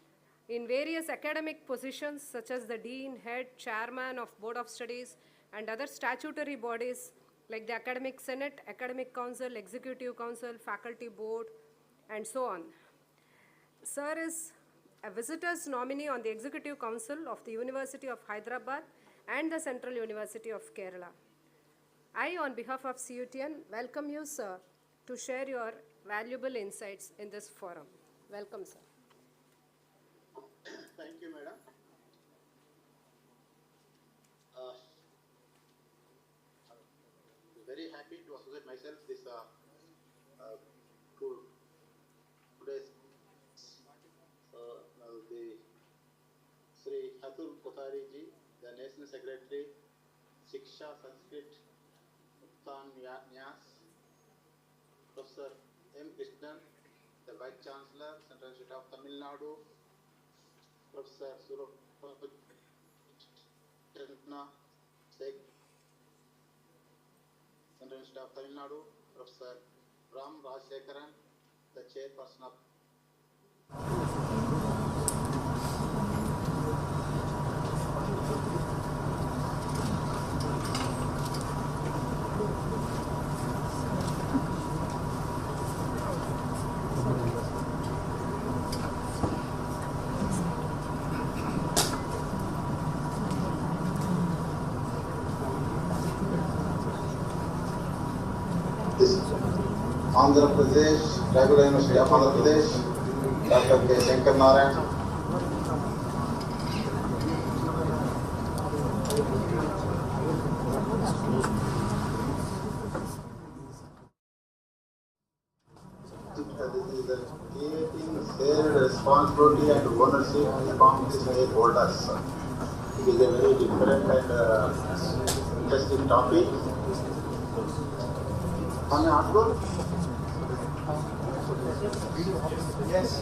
in various academic positions such as the Dean, Head, Chairman of Board of Studies, and other statutory bodies like the Academic Senate, Academic Council, Executive Council, Faculty Board, and so on. Sir is a visitor's nominee on the Executive Council of the University of Hyderabad and the Central University of Kerala. I, on behalf of CUTN, welcome you, sir, to share your valuable insights in this forum. Welcome, sir. Thank you, madam. Very happy to associate myself this today's the Sri Atul Kothari ji, the National Secretary, Shiksha Sanskrit Uttan Nyas, Professor M. Krishnan, the Vice Chancellor, Central University of Tamil Nadu, Professor Surabha Sheikh, Central University of Tamil Nadu, Professor Ram Rajshekaran, the Chairperson of Andhra Pradesh, Tribal University of Andhra Pradesh, Dr. K. Shankar Narayana. This is creating shared responsibility and ownership among the stakeholders. It is a very different and interesting topic. Am I audible? Yes.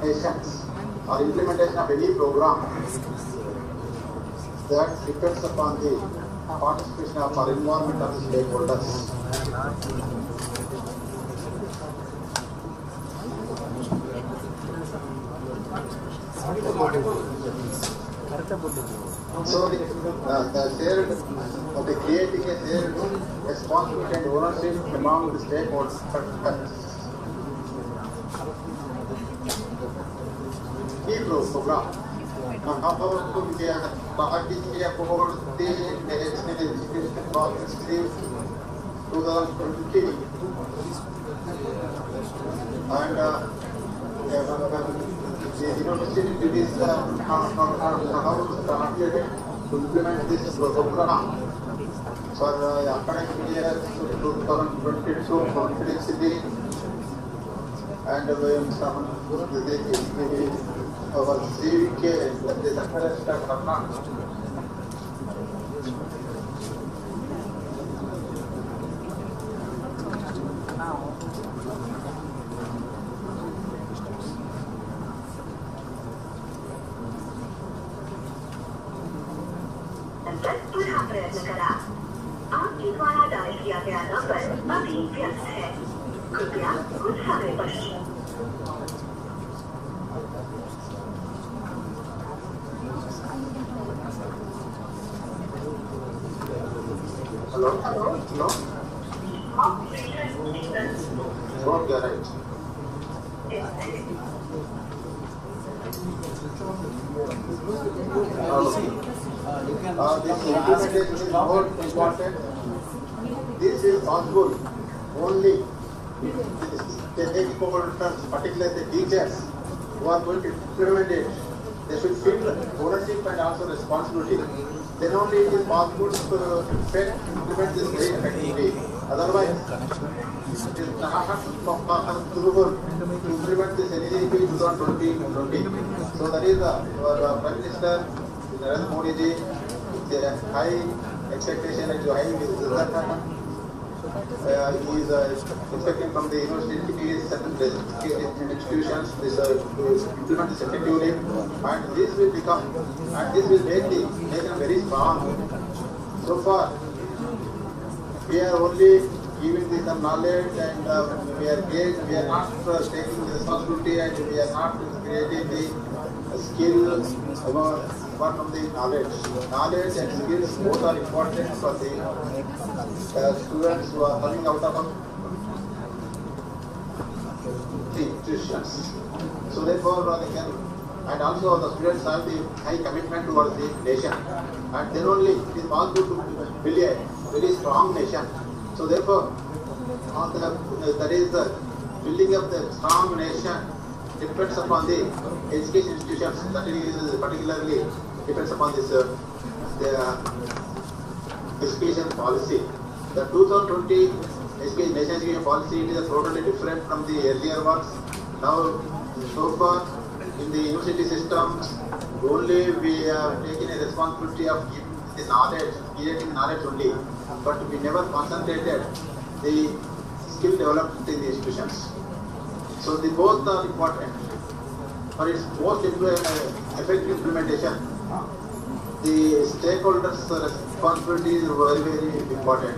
Nations or implementation of any program that depends upon the participation of our environment of the stakeholders. So the shared, creating a shared responsibility and ownership among the stakeholders. Program. And the university is to implement this program for academic year 2022-2023, and our CVK, that is Karnataka. पुनः प्रयत्न करा। आपके द्वारा dial किया गया number अभी व्यस्त है। कृपया कुछ समय पश्चात। Hello? Okay, right. This implementation is more important. This is possible only the stakeholders, particularly the teachers who are going to implement it. They should feel ownership and also responsibility. Then only it is possible to implement this very effectively. Otherwise, it is not possible to implement this NEP 2020. So that is our Prime Minister Narayana Modi ji, with a high expectation and high result. He is expecting from the universities and institutions this, to implement this effectively, and this will become, and this will make the nation very strong. So far, we are only giving some knowledge, and we are not taking the responsibility, and we are not creating the skill apart from the knowledge. Knowledge and skills both are important for the students who are coming out of the institutions. So therefore they can, and also the students have the high commitment towards the nation, and then only it is possible to build a very strong nation. So therefore, that is the building of the strong nation depends upon the education institutions. That is particularly depends upon this the education policy. The 2020 nation education policy, it is totally different from the earlier ones. Now, so far in the university systems, only we have taken a responsibility of giving the knowledge, creating knowledge only, but we never concentrated the skill development in the institutions. So the both are important. For its most effective implementation, the stakeholders' responsibility is very, very important.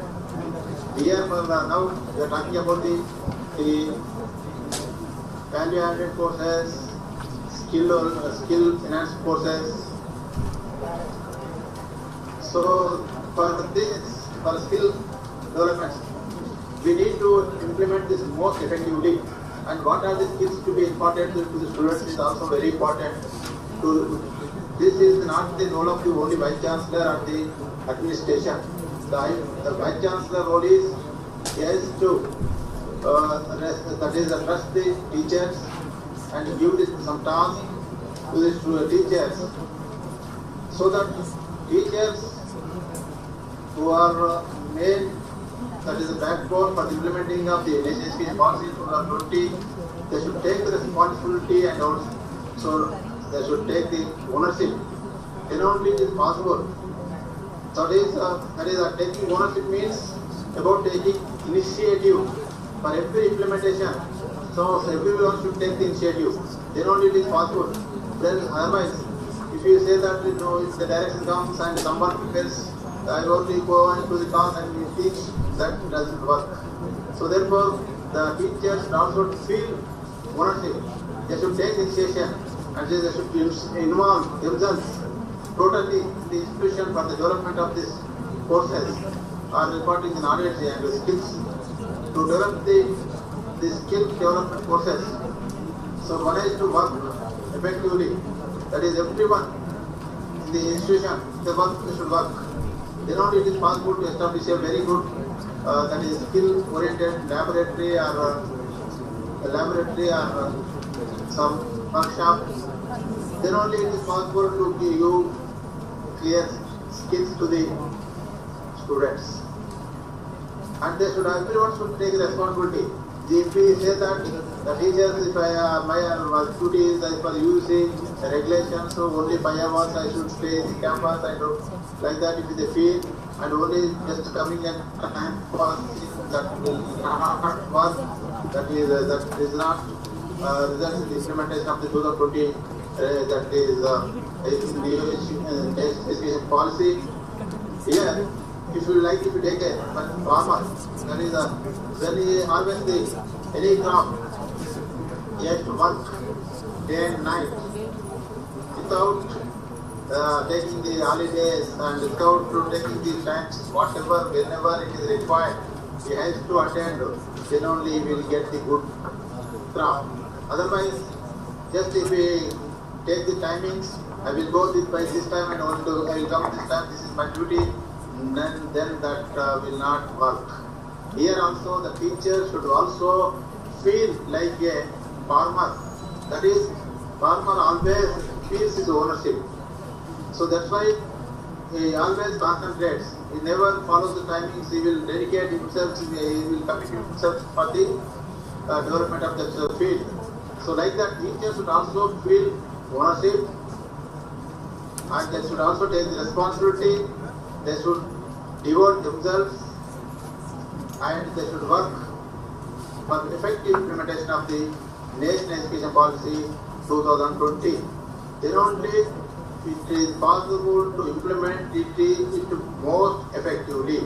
Here now we are talking about the value-added courses, skill enhanced courses. So for skill development, we need to implement this most effectively. And what are the skills to be imparted to the students is also very important. This is not the role of the only Vice Chancellor or the administration. The Vice Chancellor role is to trust the teachers and give some task to the teachers, so that teachers who are main, that is the backbone for the implementing of the education policy 2020, they should take the responsibility and also they should take the ownership. Then only it is possible. So that is taking ownership means about taking initiative for every implementation. So everyone should take the initiative. Then only it is possible. Then otherwise, if you say that if the direction comes and someone prepares, I only go into the class and we teach, that doesn't work. So therefore, the teachers should also feel ownership. They should take initiation and they should involve themselves totally in the institution for the development of these courses or reporting the knowledge and the skills to develop the skill development courses. So one is to work effectively. That is everyone in the institution, they should work. Then only it is possible to establish a very good that is skill-oriented laboratory or some workshop. Then only it is possible to give you clear skills to the students. And they should, everyone should take responsibility. If we say that the teachers, if my duty is for using the regulations, so only 5 hours I should stay in the campus, I don't like that if they feel, and only just coming and time for that will not work. That is not results in the implementation of the 2020 that is in the education policy. Here, if you like, if you take a farmer, that is when he harvests any crop, he has to work day and night without taking the holidays and without taking the times, whatever, whenever it is required, he has to attend, then only he will get the good crop. Otherwise, just if we take the timings, I will go by this time and I will come this time, this is my duty, then that will not work. Here also the teacher should also feel like a farmer. That is, farmer always feels his ownership. So that's why he always concentrates. He never follows the timings. He will dedicate himself, he will commit himself for the development of the field. So like that, teachers should also feel ownership, and they should also take the responsibility. They should devote themselves, and they should work for effective implementation of the National Education Policy 2020. Then only it is possible to implement it most effectively.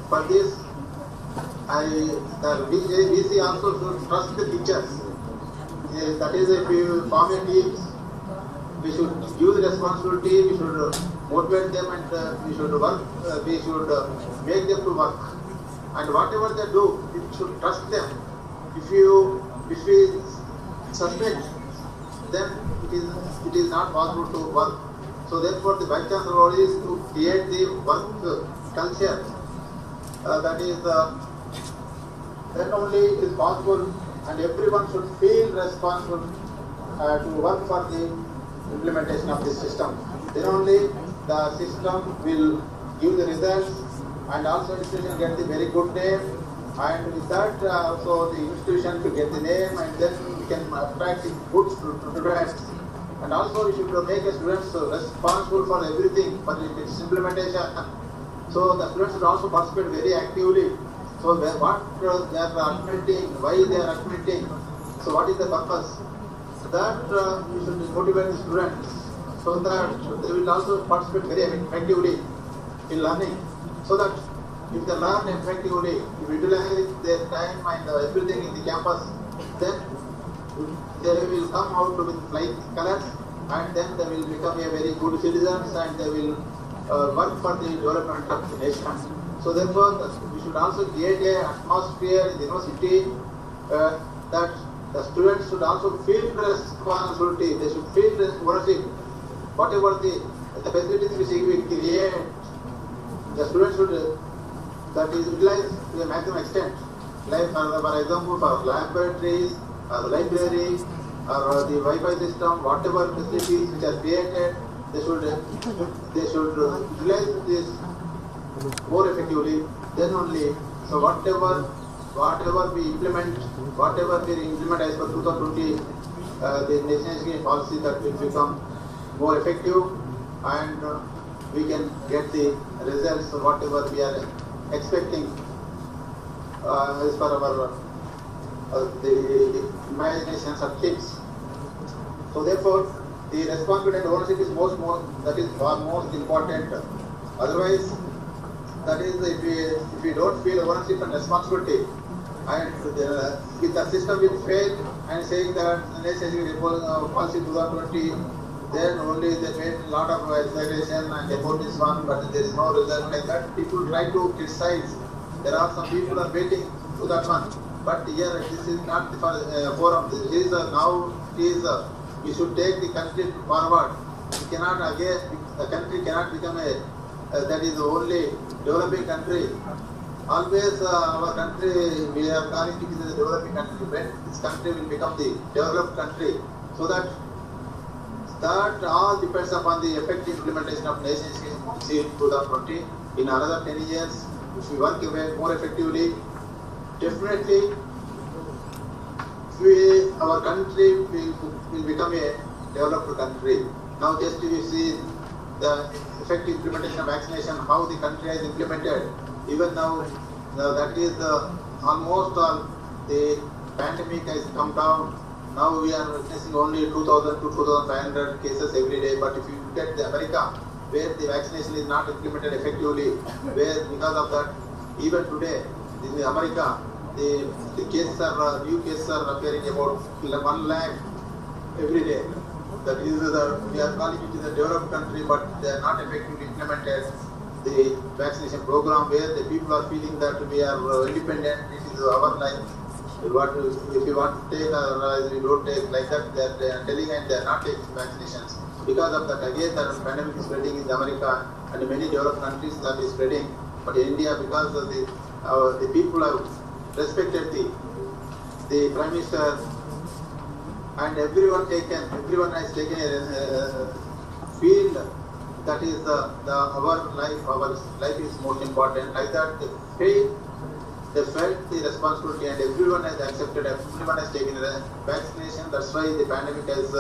For this, the VC also should trust the teachers. That is, if we form a team, we should use responsibility, we should motivate them, and we should work, we should make them to work. And whatever they do, we should trust them. If we suspect, then it is not possible to work. So therefore, the Vice Chancellor role is to create the work culture. That is, then only it is possible, and everyone should feel responsible to work for the implementation of this system. Then only the system will give the results, and also institution get the very good name, and with that also the institution to get the name, and then we can attract the good students. And also we should make the students responsible for everything, for its implementation. So the students should also participate very actively. So what they are accumulating, why they are accumulating, so what is the purpose? That we should motivate the students so that they will also participate very effectively in learning. So that if they learn effectively, if utilize their time and everything in the campus, then they will come out with flying colors, and then they will become a very good citizens, and they will work for the development of the nation. So therefore, we should also create an atmosphere in the university that the students should also feel responsibility. They should feel ownership. Whatever the facilities we create, the students should that is utilized to the maximum extent. Like for example, for laboratories, the libraries, or the Wi-Fi system, whatever facilities which are created, they should utilize this more effectively. Then only, so whatever we implement, as per 2020, the national education policy, that will become more effective, and we can get the results whatever we are expecting as per our the imaginations of kids. So therefore, the responsibility and ownership is most important. Otherwise, that is, if we don't feel ownership and responsibility, and if the system will fail, and saying that the national education policy 2020, then only they made a lot of exaggeration and about this one, but there is no result like that. People try to criticize. There are some people are waiting to that one. But here, this is not the forum. This is now, we should take the country forward. We cannot again, the country cannot become that is the only developing country. Always our country, we are calling it as a developing country. When this country will become the developed country, so that That all depends upon the effective implementation of Nation Education Policy in 2020. In another 10 years, if we work more effectively, definitely our country will become a developed country. Now just you see the effective implementation of vaccination, how the country has implemented. Even now, that is almost all the pandemic has come down. Now we are witnessing only 2,000 to 2,500 cases every day. But if you look at America, where the vaccination is not implemented effectively, where because of that, even today in America, the cases are new cases are appearing about 1 lakh every day. That is we are calling it a developed country, but they are not effectively implemented the vaccination program, where the people are feeling that we are independent. It is our life. If you want to take, otherwise we don't take, like that they are telling, and they are not taking vaccinations. Because of that, again, the pandemic is spreading in America and many developed countries that is spreading. But in India, because of the people have respected the Prime Minister, and everyone has taken a field that is our life is most important. Like that, they felt the responsibility, and everyone has accepted, everyone has taken a vaccination. That's why the pandemic has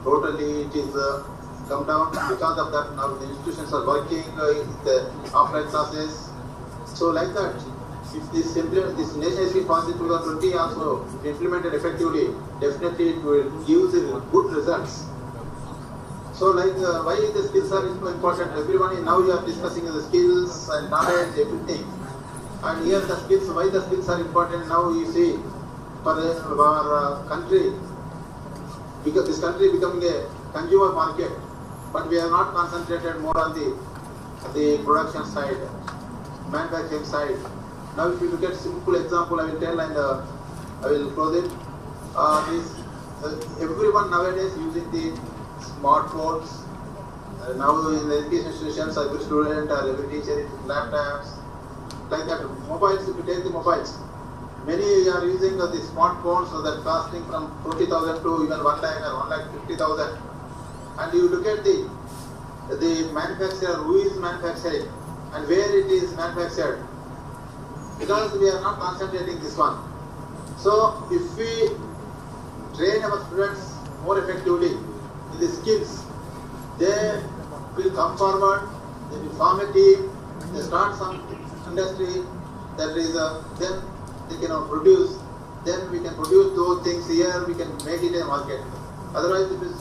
totally come down. Because of that, now the institutions are working the offline classes. So like that, if this Nation Education Policy 2020 also implemented effectively, definitely it will give the good results. So like why the skills are important? Everyone now you are discussing the skills and knowledge, everything. And here the skills, why the skills are important now you see for our country, because this country becoming a consumer market, but we are not concentrated more on the production side, manufacturing side. Now if you look at simple example, I will tell, and I will close it. Everyone nowadays using the smartphones. Now in the education institutions, every student or every teacher is laptops. Like that, mobiles, if you take the mobiles, many are using the smartphones, so that costing from 20,000 to even 1 lakh or 1,50,000. And you look at the manufacturer, who is manufacturing and where it is manufactured, because we are not concentrating this one. So if we train our students more effectively in the skills, they will come forward, they will form a team, they start some industry, that is then they can produce, then we can produce those things here, we can make it a market. Otherwise it is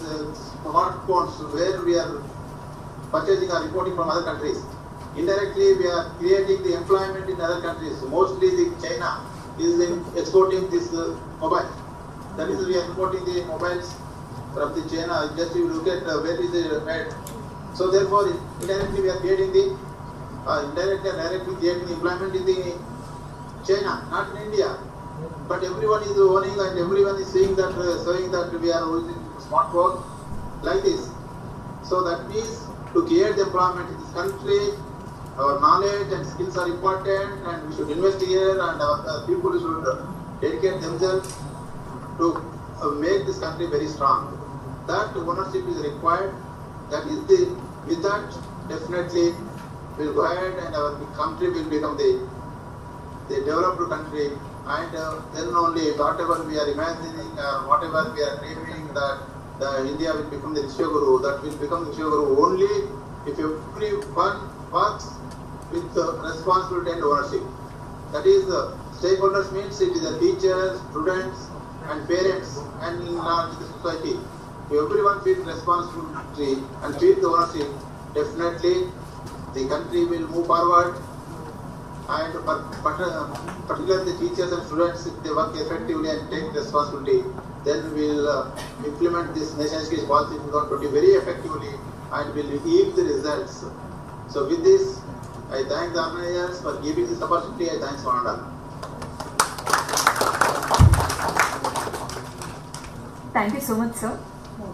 smartphones where we are purchasing or importing from other countries. Indirectly we are creating the employment in other countries. Mostly the China is exporting this mobile. That is, we are importing the mobiles from the China. Just you look at where is it made. So therefore indirectly we are creating the indirectly and directly creating employment in the China, not in India. But everyone is owning and everyone is saying that we are using smartphone like this. So that means to create the employment in this country, our knowledge and skills are important, and we should invest here, and our people should dedicate themselves to make this country very strong. That ownership is required. That is with that definitely will go ahead, and our country will become the developed country, and then only whatever we are imagining or whatever we are dreaming that India will become the Vishwaguru, that will become the Vishwaguru only if everyone works with responsibility and ownership. That is, stakeholders means it is the teachers, students and parents and the society. If everyone feels responsibility and feels the ownership, definitely the country will move forward, and particularly the teachers and students, if they work effectively and take responsibility, then we will implement this Nation Education Policy 2020 very effectively and will yield the results. So with this, I thank the organizers for giving this opportunity. I thank one and all. Thank you so much, sir.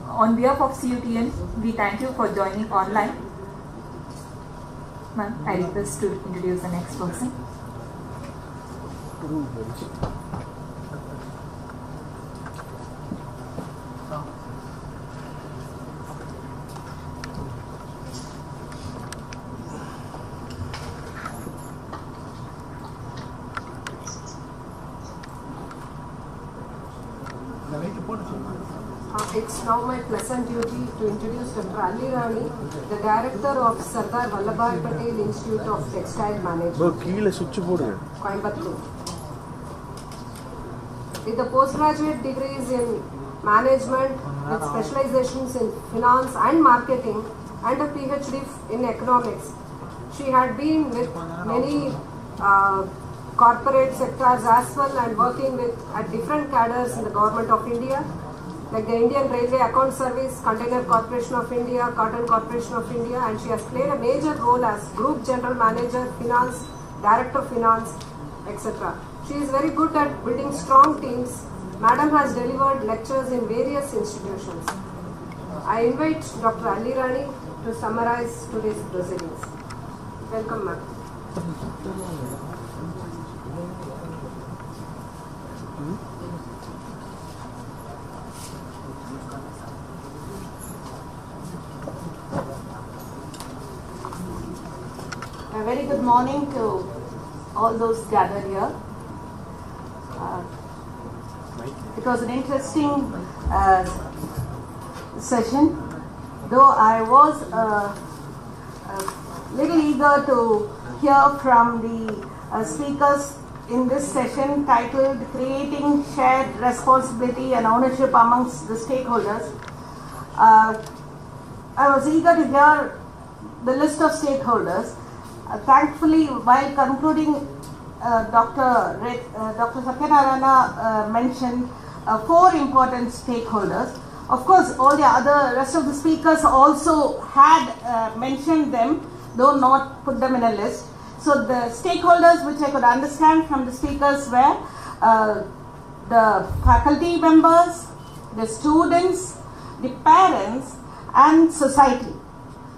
On behalf of CUTN, we thank you for joining online. Ma'am, I request to introduce the next person. It's now my pleasant duty to introduce Dr. Ali Rani, the director of Sardar Vallabhbhai Patel Institute of Textile Management, Coimbatore. With the postgraduate degrees in management with specializations in finance and marketing and a PhD in economics, she had been with many corporate sectors as well and working with at different cadres in the Government of India, like the Indian Railway Account Service, Container Corporation of India, Cotton Corporation of India, and she has played a major role as Group General Manager, Finance, Director of Finance, etc. She is very good at building strong teams. Madam has delivered lectures in various institutions. I invite Dr. Ali Rani to summarize today's proceedings. Welcome, ma'am. A very good morning to all those gathered here. It was an interesting session, though I was a little eager to hear from the speakers in this session titled Creating Shared Responsibility and Ownership Amongst the Stakeholders. I was eager to hear the list of stakeholders. Thankfully, while concluding, Dr. Satya Narayana mentioned 4 important stakeholders. Of course, all the other rest of the speakers also had mentioned them, though not put them in a list. So the stakeholders which I could understand from the speakers were the faculty members, the students, the parents, and society.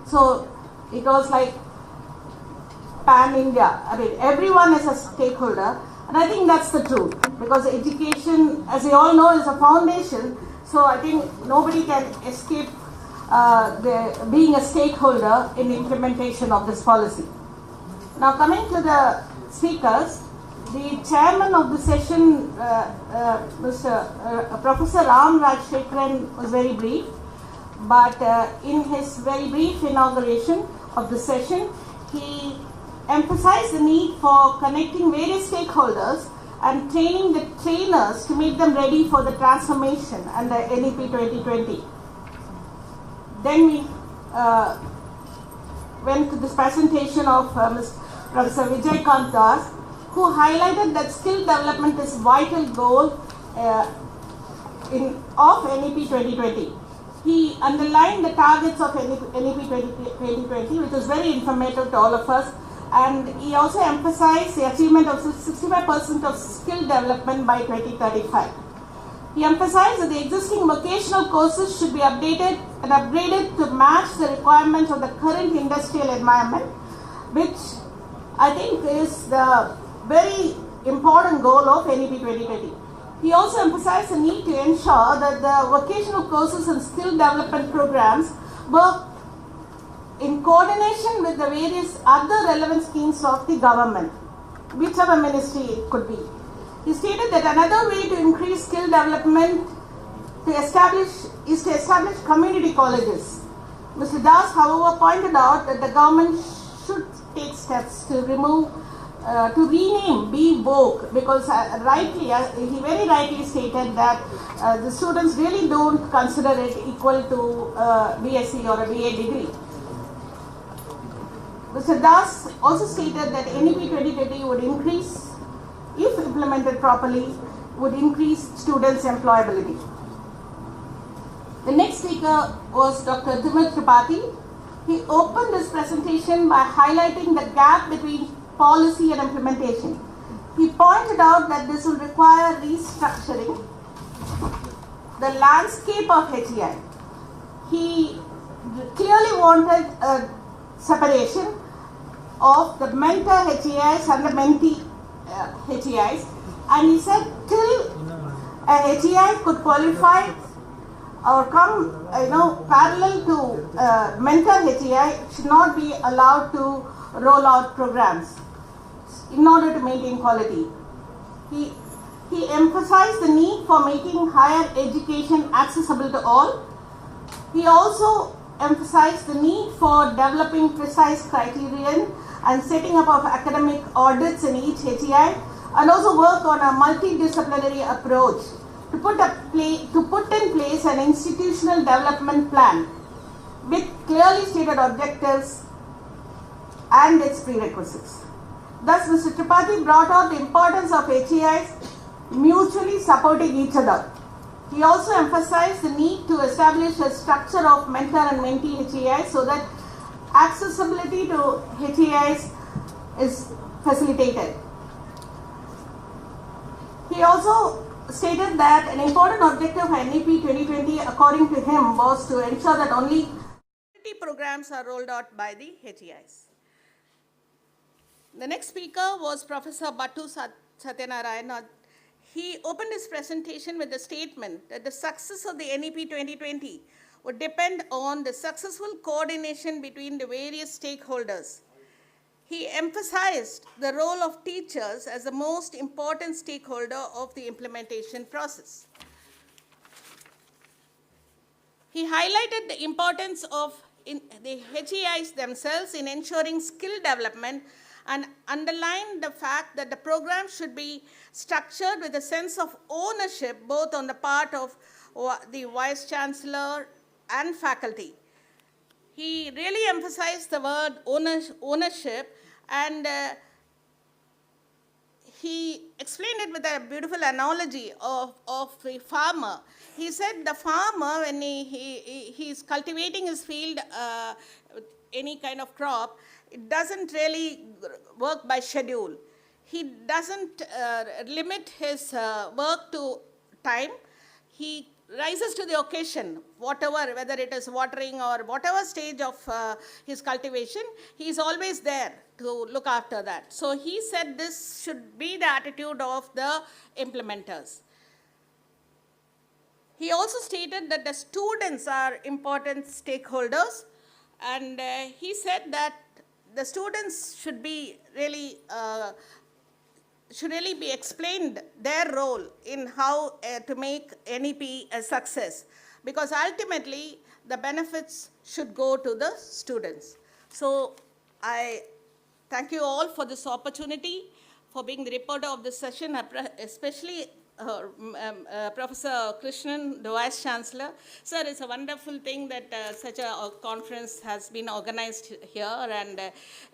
So it was like pan-India. I mean, everyone is a stakeholder, and I think that's the truth, because education, as we all know, is a foundation. So I think nobody can escape being a stakeholder in the implementation of this policy. Now, coming to the speakers, the chairman of the session, Professor Ram Rajshekharan, was very brief, but in his very brief inauguration of the session, he emphasized the need for connecting various stakeholders and training the trainers to make them ready for the transformation and the NEP 2020. Then we went to this presentation of Professor Vijay Das, who highlighted that skill development is vital goal of NEP 2020. He underlined the targets of NEP 2020, which was very informative to all of us. And he also emphasized the achievement of 65% of skill development by 2035. He emphasized that the existing vocational courses should be updated and upgraded to match the requirements of the current industrial environment, which I think is the very important goal of NEP 2020. He also emphasized the need to ensure that the vocational courses and skill development programs were in coordination with the various other relevant schemes of the government, whichever ministry it could be. He stated that another way to increase skill development is to establish community colleges. Mr. Das, however, pointed out that the government should take steps to rename BVoc, because he very rightly stated that the students really don't consider it equal to BSc or a BA degree. Mr. Das also stated that NEP 2020 would increase, if implemented properly, would increase students' employability. The next speaker was Dr. Timur Tripathi. He opened his presentation by highlighting the gap between policy and implementation. He pointed out that this will require restructuring the landscape of HEI. He clearly wanted a separation of the mentor HEIs and the mentee HEIs, and he said till a HEI could qualify or come parallel to mentor HEI, should not be allowed to roll out programs in order to maintain quality. He He emphasized the need for making higher education accessible to all. He also emphasized the need for developing precise criterion and setting up of academic audits in each HEI, and also work on a multidisciplinary approach to put in place an institutional development plan with clearly stated objectives and its prerequisites. Thus, Mr. Tripathi brought out the importance of HEIs mutually supporting each other. He also emphasized the need to establish a structure of mentor and mentee HEIs so that accessibility to HEIs is facilitated. He also stated that an important objective of NEP 2020, according to him, was to ensure that only programs are rolled out by the HEIs. The next speaker was Professor Satya Narayana. He opened his presentation with the statement that the success of the NEP 2020 would depend on the successful coordination between the various stakeholders. He emphasized the role of teachers as the most important stakeholder of the implementation process. He highlighted the importance of the HEIs themselves in ensuring skill development and underlined the fact that the program should be structured with a sense of ownership both on the part of the Vice Chancellor and faculty. He really emphasized the word ownership, and he explained it with a beautiful analogy of the farmer. He said the farmer, when he is cultivating his field, any kind of crop, it doesn't really work by schedule. He doesn't limit his work to time. He rises to the occasion, whatever, whether it is watering or whatever stage of his cultivation, he is always there to look after that. So he said this should be the attitude of the implementers. He also stated that the students are important stakeholders, and he said that the students should be really be explained their role in how to make NEP a success, because ultimately the benefits should go to the students. So I thank you all for this opportunity, for being the reporter of this session, especially Professor Krishnan, the Vice Chancellor. Sir, it's a wonderful thing that such a conference has been organized here, and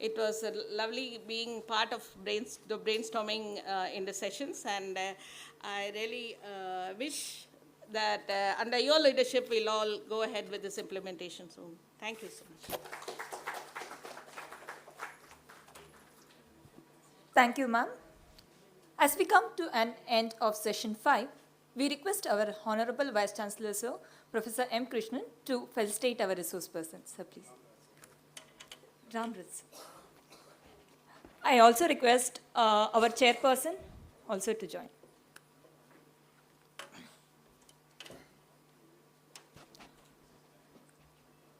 it was lovely being part of the brainstorming in the sessions, and I really wish that under your leadership we'll all go ahead with this implementation soon. Thank you so much. Thank you, ma'am. As we come to an end of session 5, we request our Honorable Vice Chancellor, Sir, Professor M. Krishnan, to felicitate our resource persons. Sir, please. Ramraj. I also request our chairperson also to join.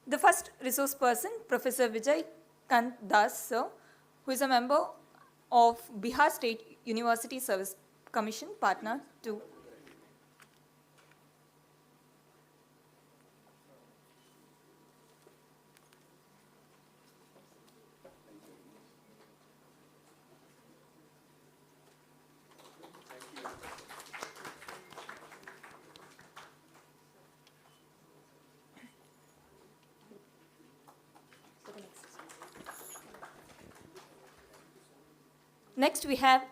The first resource person, Professor Vijay-Kant Das, sir, who is a member of Bihar State University Service Commission, Patna 2. Next, we have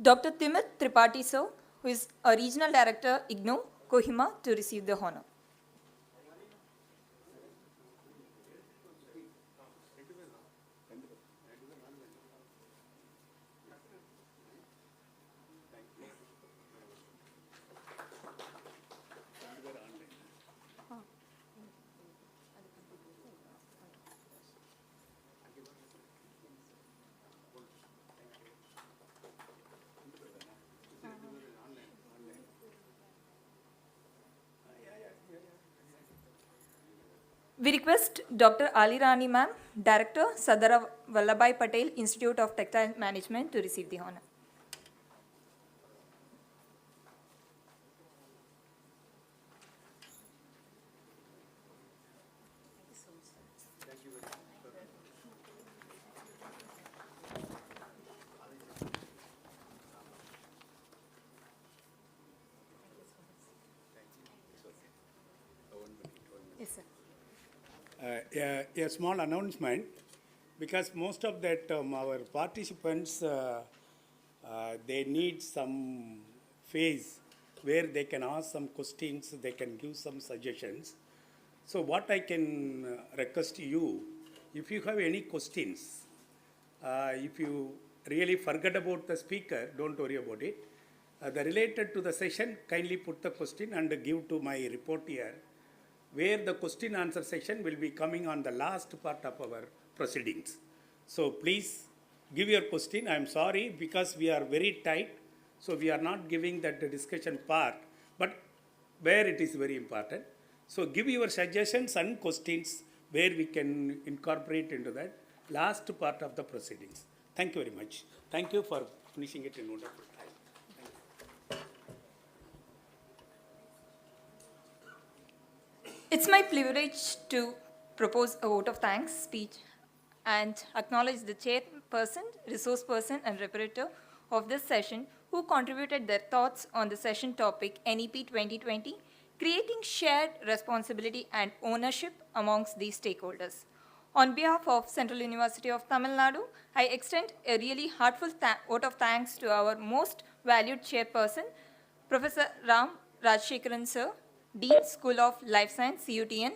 Dr. Timit Tripathi, sir, who is a Regional Director, IGNOU, Kohima, to receive the honor. We request Dr. Ali Rani ma'am, Director, Sardar Vallabhbhai Patel Institute of Textile Management, to receive the honor. a small announcement, because most of that our participants, they need some phase where they can ask some questions, they can give some suggestions. So what I can request you, if you have any questions, if you really forget about the speaker, don't worry about it. The related to the session, kindly put the question and give to my report here, where the question answer session will be coming on the last part of our proceedings. So please give your question. I am sorry because we are very tight, so we are not giving that discussion part, but where it is very important. So give your suggestions and questions where we can incorporate into that last part of the proceedings. Thank you very much. Thank you for finishing it in wonderful time. It's my privilege to propose a vote of thanks speech and acknowledge the chairperson, resource person, and reparator of this session who contributed their thoughts on the session topic NEP 2020, creating shared responsibility and ownership amongst these stakeholders. On behalf of Central University of Tamil Nadu, I extend a really heartfelt vote of thanks to our most valued chairperson, Professor Ram Rajshekharan Sir, Dean, School of Life Science, CUTN,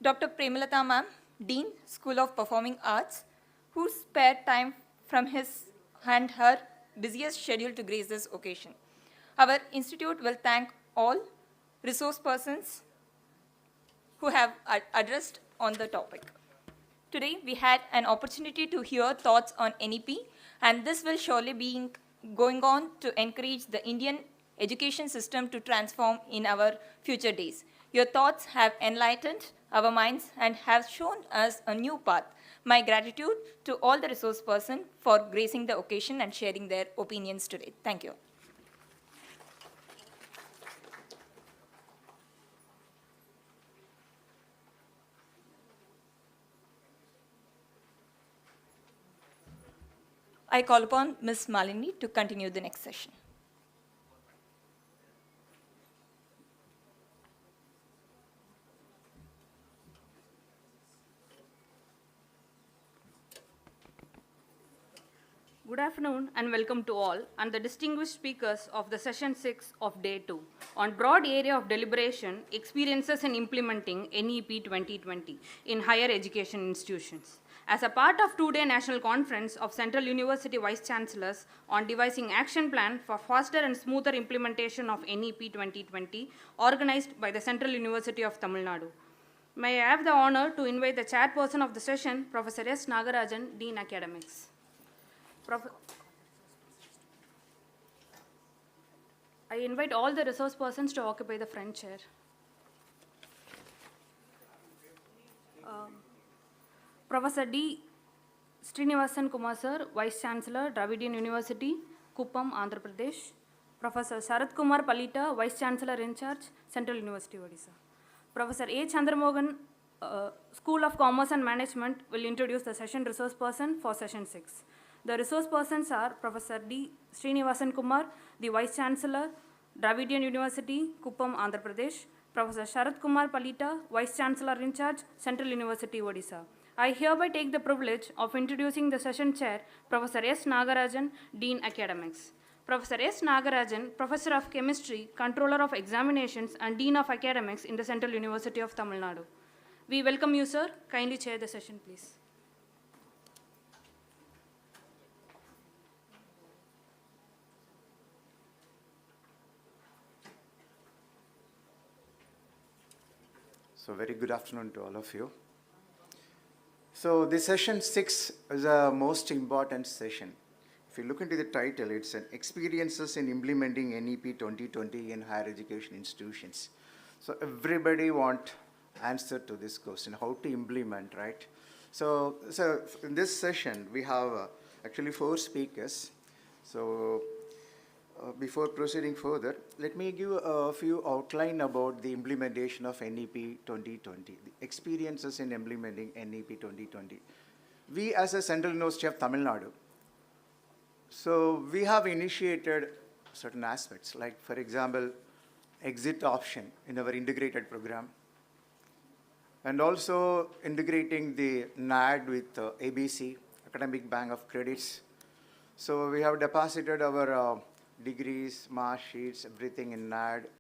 Dr. Premalata Ma'am, Dean, School of Performing Arts, who spared time from his and her busiest schedule to grace this occasion. Our institute will thank all resource persons who have addressed on the topic. Today, we had an opportunity to hear thoughts on NEP, and this will surely be going on to encourage the Indian education system to transform in our future days. Your thoughts have enlightened our minds and have shown us a new path. My gratitude to all the resource persons for gracing the occasion and sharing their opinions today. Thank you. I call upon Ms. Malini to continue the next session. Good afternoon and welcome to all and the distinguished speakers of the session 6 of day 2 on broad area of deliberation, experiences in implementing NEP 2020 in higher education institutions. As a part of two-day national conference of Central University Vice Chancellors on devising action plan for faster and smoother implementation of NEP 2020 organized by the Central University of Tamil Nadu. May I have the honor to invite the chairperson of the session, Professor S. Nagarajan, Dean Academics. I invite all the resource persons to occupy the front chair. Professor D. Srinivasan Kumar Sir, Vice Chancellor, Dravidian University, Kuppam, Andhra Pradesh. Professor Sarath Kumar Palita, Vice Chancellor in charge, Central University, Odisha. Professor A. Chandramogan, School of Commerce and Management, will introduce the session resource person for session 6. The resource persons are Professor D. Srinivasan Kumar, the Vice Chancellor, Dravidian University, Kuppam, Andhra Pradesh. Professor Sarath Kumar Palita, Vice Chancellor in charge, Central University, Odisha. I hereby take the privilege of introducing the session chair, Professor S. Nagarajan, Dean Academics. Professor S. Nagarajan, Professor of Chemistry, Controller of Examinations, and Dean of Academics in the Central University of Tamil Nadu. We welcome you, sir. Kindly chair the session, please. So very good afternoon to all of you. So this session 6 is a most important session. If you look into the title, it's an experiences in implementing NEP 2020 in higher education institutions. So everybody want answer to this question, how to implement, right? So in this session, we have actually 4 speakers. So before proceeding further, let me give a few outline about the implementation of NEP 2020, the experiences in implementing NEP 2020. We as a Central University of Tamil Nadu, so we have initiated certain aspects, like for example, exit option in our integrated program, and also integrating the NAD with ABC, Academic Bank of Credits. So we have deposited our degrees, mark sheets, everything in NAD.